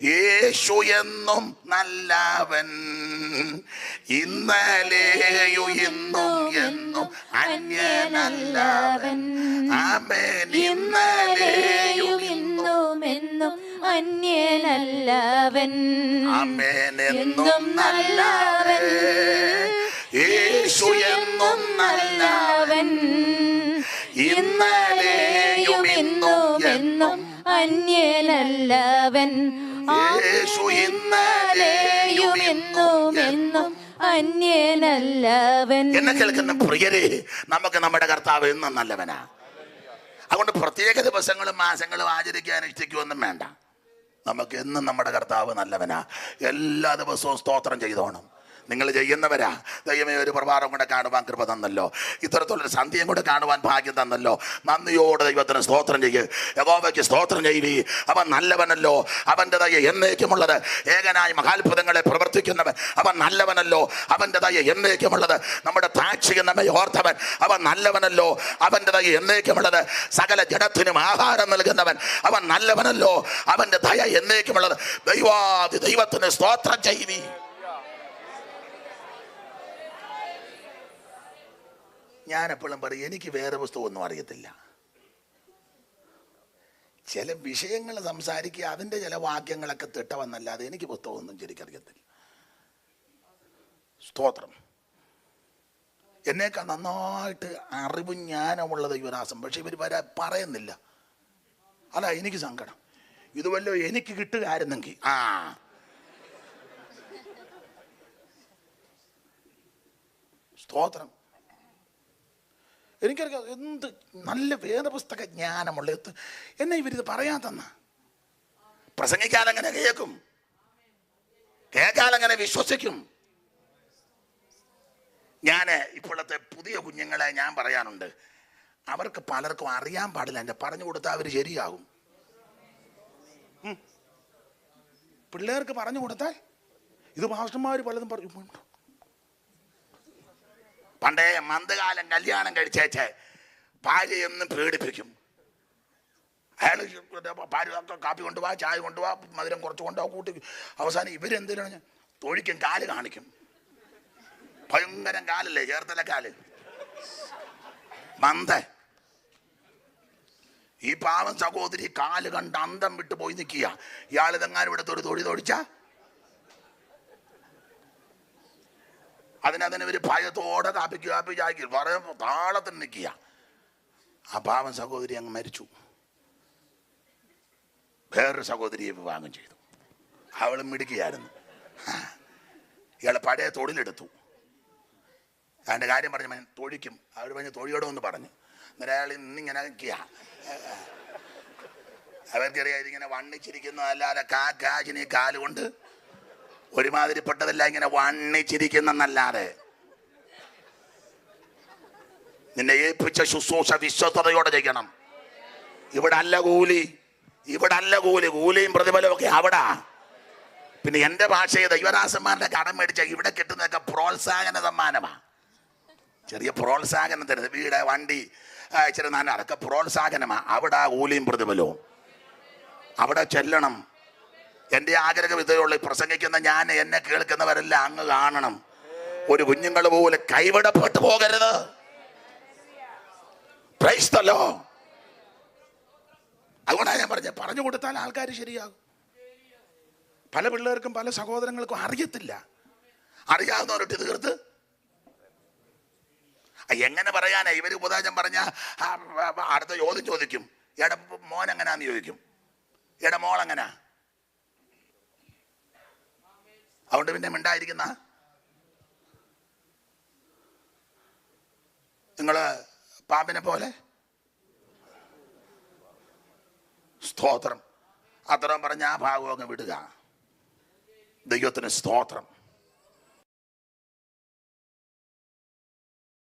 യേശു എന്നും നല്ലവൻ, ഇന്നലെയും ഇന്നും എന്നും അന്യനല്ലവൻ. ആമേൻ. ഇന്നലെയും ഇന്നും എന്നും അന്യനല്ലവൻ. ആമേൻ. എന്നും നല്ലവൻ, യേശു എന്നും നല്ലവൻ, ഇന്നലെയും ഇന്നും എന്നും അന്യനല്ലവൻ. യേശു ഇന്നലെയും ഇന്നും എന്നും അന്യനല്ലവൻ. എന്നെ കേൾക്കുന്ന പ്രിയരെ, നമുക്ക് നമ്മുടെ കർത്താവ് എന്നും നല്ലവനാ. അതുകൊണ്ട് പ്രത്യേക ദിവസങ്ങളും മാസങ്ങളും ആചരിക്കാൻ അനുഷ്ഠിക്കുമൊന്നും വേണ്ട. നമുക്ക് എന്നും നമ്മുടെ കർത്താവ് നല്ലവനാ. എല്ലാ ദിവസവും സ്തോത്രം ചെയ്തോണം. നിങ്ങൾ ചെയ്യുന്നവരാ. ദൈവമേ, ഒരു പ്രഭാതം കൂടെ കാണുവാൻ കൃപ തന്നല്ലോ, ഇത്തരത്തിലൊരു സന്ധ്യയും കൂടെ കാണുവാൻ ഭാഗ്യം തന്നല്ലോ. നന്ദിയോടെ ദൈവത്തിന് സ്തോത്രം ചെയ്യ്. യഹോവയ്ക്ക് സ്തോത്രം ചെയ്യുവി. അവൻ നല്ലവനല്ലോ, അവൻ്റെ ദയ എന്നേക്കുമുള്ളത്. ഏകനായ മഹാത്ഭുതങ്ങളെ പ്രവർത്തിക്കുന്നവൻ അവൻ നല്ലവനല്ലോ, അവൻ്റെ ദയ എന്നേക്കുമുള്ളത്. നമ്മുടെ താക്ഷിക നമ്മെ ഓർത്തവൻ അവൻ നല്ലവനല്ലോ, അവൻ്റെ ദയ എന്നേക്കുമുള്ളത്. സകല ജഡത്തിനും ആഹാരം നൽകുന്നവൻ അവൻ നല്ലവനല്ലോ, അവൻ്റെ ദയ എന്നേക്കുമുള്ളത്. ദൈവത്തിന് സ്തോത്രം ചെയ്യുവി. ഞാൻ എപ്പോഴും പറയും, എനിക്ക് വേറെ പുസ്തകമൊന്നും അറിയത്തില്ല. ചില വിഷയങ്ങൾ സംസാരിക്കുക, അതിൻ്റെ ചില വാക്യങ്ങളൊക്കെ തിട്ടവന്നല്ലാതെ എനിക്ക് പുസ്തകമൊന്നും ശരിക്കറിയത്തില്ല. സ്തോത്രം. എന്നേക്കാൾ നന്നായിട്ട് അറിവും ജ്ഞാനമുള്ള ദൈവദാസം, പക്ഷെ ഇവർ പറയുന്നില്ല. അല്ല, എനിക്ക് സങ്കടം. ഇതുവല്ലോ എനിക്ക് കിട്ടുകയായിരുന്നെങ്കിൽ. സ്തോത്രം. എനിക്കറിയാം എന്ത് നല്ല വേദപുസ്തക ജ്ഞാനമുള്ള എന്നെ ഇവരിത് പറയാൻ തന്ന. പ്രസംഗിക്കാതെങ്ങനെ കേൾക്കും, കേൾക്കാതെങ്ങനെ വിശ്വസിക്കും. ഞാൻ ഇപ്പോഴത്തെ പുതിയ കുഞ്ഞുങ്ങളെ ഞാൻ പറയാനുണ്ട്, അവർക്ക് പലർക്കും അറിയാൻ പാടില്ല. എൻ്റെ പറഞ്ഞു കൊടുത്താൽ അവർ ശരിയാകും. പിള്ളേർക്ക് പറഞ്ഞു കൊടുത്താൽ ഇത് മാസ്റ്റർമാർ പലതും പറയും. പണ്ടേ മന്ദകാലം കല്യാണം കഴിച്ചേച്ച് ഭാര്യയെന്നും പേടിപ്പിക്കും. അയാൾ ഭാര്യ കാപ്പി കൊണ്ടുപോവാ, ചായ കൊണ്ടുപോവാ, മധുരം കുറച്ച് കൊണ്ടുപോവാ, കൂട്ടി. അവസാനം ഇവരെന്തിനാണ് തൊഴിക്കും, കാല് കാണിക്കും. ഭയങ്കരം കാലല്ലേ, ചേർത്തല കാല്, മന്ദ. ഈ പാവം സഹോദരി കാല് കണ്ട് അന്തം വിട്ട് പോയി നിൽക്കുക. ഇയാളിതെങ്ങാനും ഇവിടുത്തെ ഒരു തൊഴിച്ചാ അതിനൊരു ഭയത്തോടെ കാപ്പി ചാക്കി പറയാൻ താളത്തിന് നിൽക്കുക. ആ പാവം സഹോദരി അങ്ങ് മരിച്ചു. വേറൊരു സഹോദരിയെ വിവാഹം ചെയ്തു. അവളും മിടുക്കിയായിരുന്നു. ഇയാളെ പഴയ തൊഴിലെടുത്തു. അതിൻ്റെ കാര്യം പറഞ്ഞ തൊഴിക്കും. അവർ പറഞ്ഞ് തൊഴിയോടൊന്ന് പറഞ്ഞു. അന്നേരം അയാൾ ഇന്നിങ്ങനെ നിൽക്കുക. അവർക്കറിയാം ഇതിങ്ങനെ വണ്ണിച്ചിരിക്കുന്നതല്ലാതെ കാശിന് കാലുകൊണ്ട് ഒരുമാതിരിപ്പെട്ടതല്ല, ഇങ്ങനെ വണ്ണിച്ചിരിക്കുന്നല്ലാതെ. നിന്നെ ഏൽപ്പിച്ച ശുശ്രൂഷ വിശ്വസ്തയോടെ ചെയ്യണം. ഇവിടെ അല്ല കൂലി, ഇവിടെ അല്ല കൂലിയും പ്രതിഫലവും ഒക്കെ അവിടെ. പിന്നെ എൻ്റെ ഭാഷയെ ദൈവദാസന്മാരുടെ കടം മേടിച്ച ഇവിടെ കിട്ടുന്നതൊക്കെ പ്രോത്സാഹന സമ്മാനമാണ്. ചെറിയ പ്രോത്സാഹനം തരുന്നത്, വീട്, വണ്ടി, ഇച്ചിരി നല്ല, അതൊക്കെ പ്രോത്സാഹനമാണ്. അവിടെ കൂലിയും പ്രതിഫലവും അവിടെ ചെല്ലണം. എൻ്റെ ആഗ്രഹം ഇതേയുള്ള പ്രസംഗിക്കുന്ന ഞാൻ, എന്നെ കേൾക്കുന്നവരെല്ലാം അങ്ങ് കാണണം. ഒരു കുഞ്ഞുങ്ങൾ പോലെ കൈവിടപ്പെട്ടു പോകരുത്. Price the Lord. അതുകൊണ്ടാണ് ഞാൻ പറഞ്ഞത്, പറഞ്ഞു കൊടുത്താൽ ആൾക്കാർ ശരിയാകും. പല പിള്ളേർക്കും പല സഹോദരങ്ങൾക്കും അറിയത്തില്ല. അറിയാവുന്നവരൊട്ട് തീർത്ത് എങ്ങനെ പറയാനാ? ഇവർ ഉപദേശം പറഞ്ഞ അടുത്ത ചോദ്യം ചോദിക്കും, എടെ മോൻ എങ്ങനാന്ന് ചോദിക്കും, എടെ മോൾ എങ്ങനാ. അതുകൊണ്ട് പിന്നെ മിണ്ടായിരിക്കുന്ന നിങ്ങള് പാമ്പിനെ പോലെ. സ്തോത്രം. അത്രയും പറഞ്ഞ ആ ഭാഗം അങ്ങ് വിടുക. ദൈവത്തിന് സ്തോത്രം.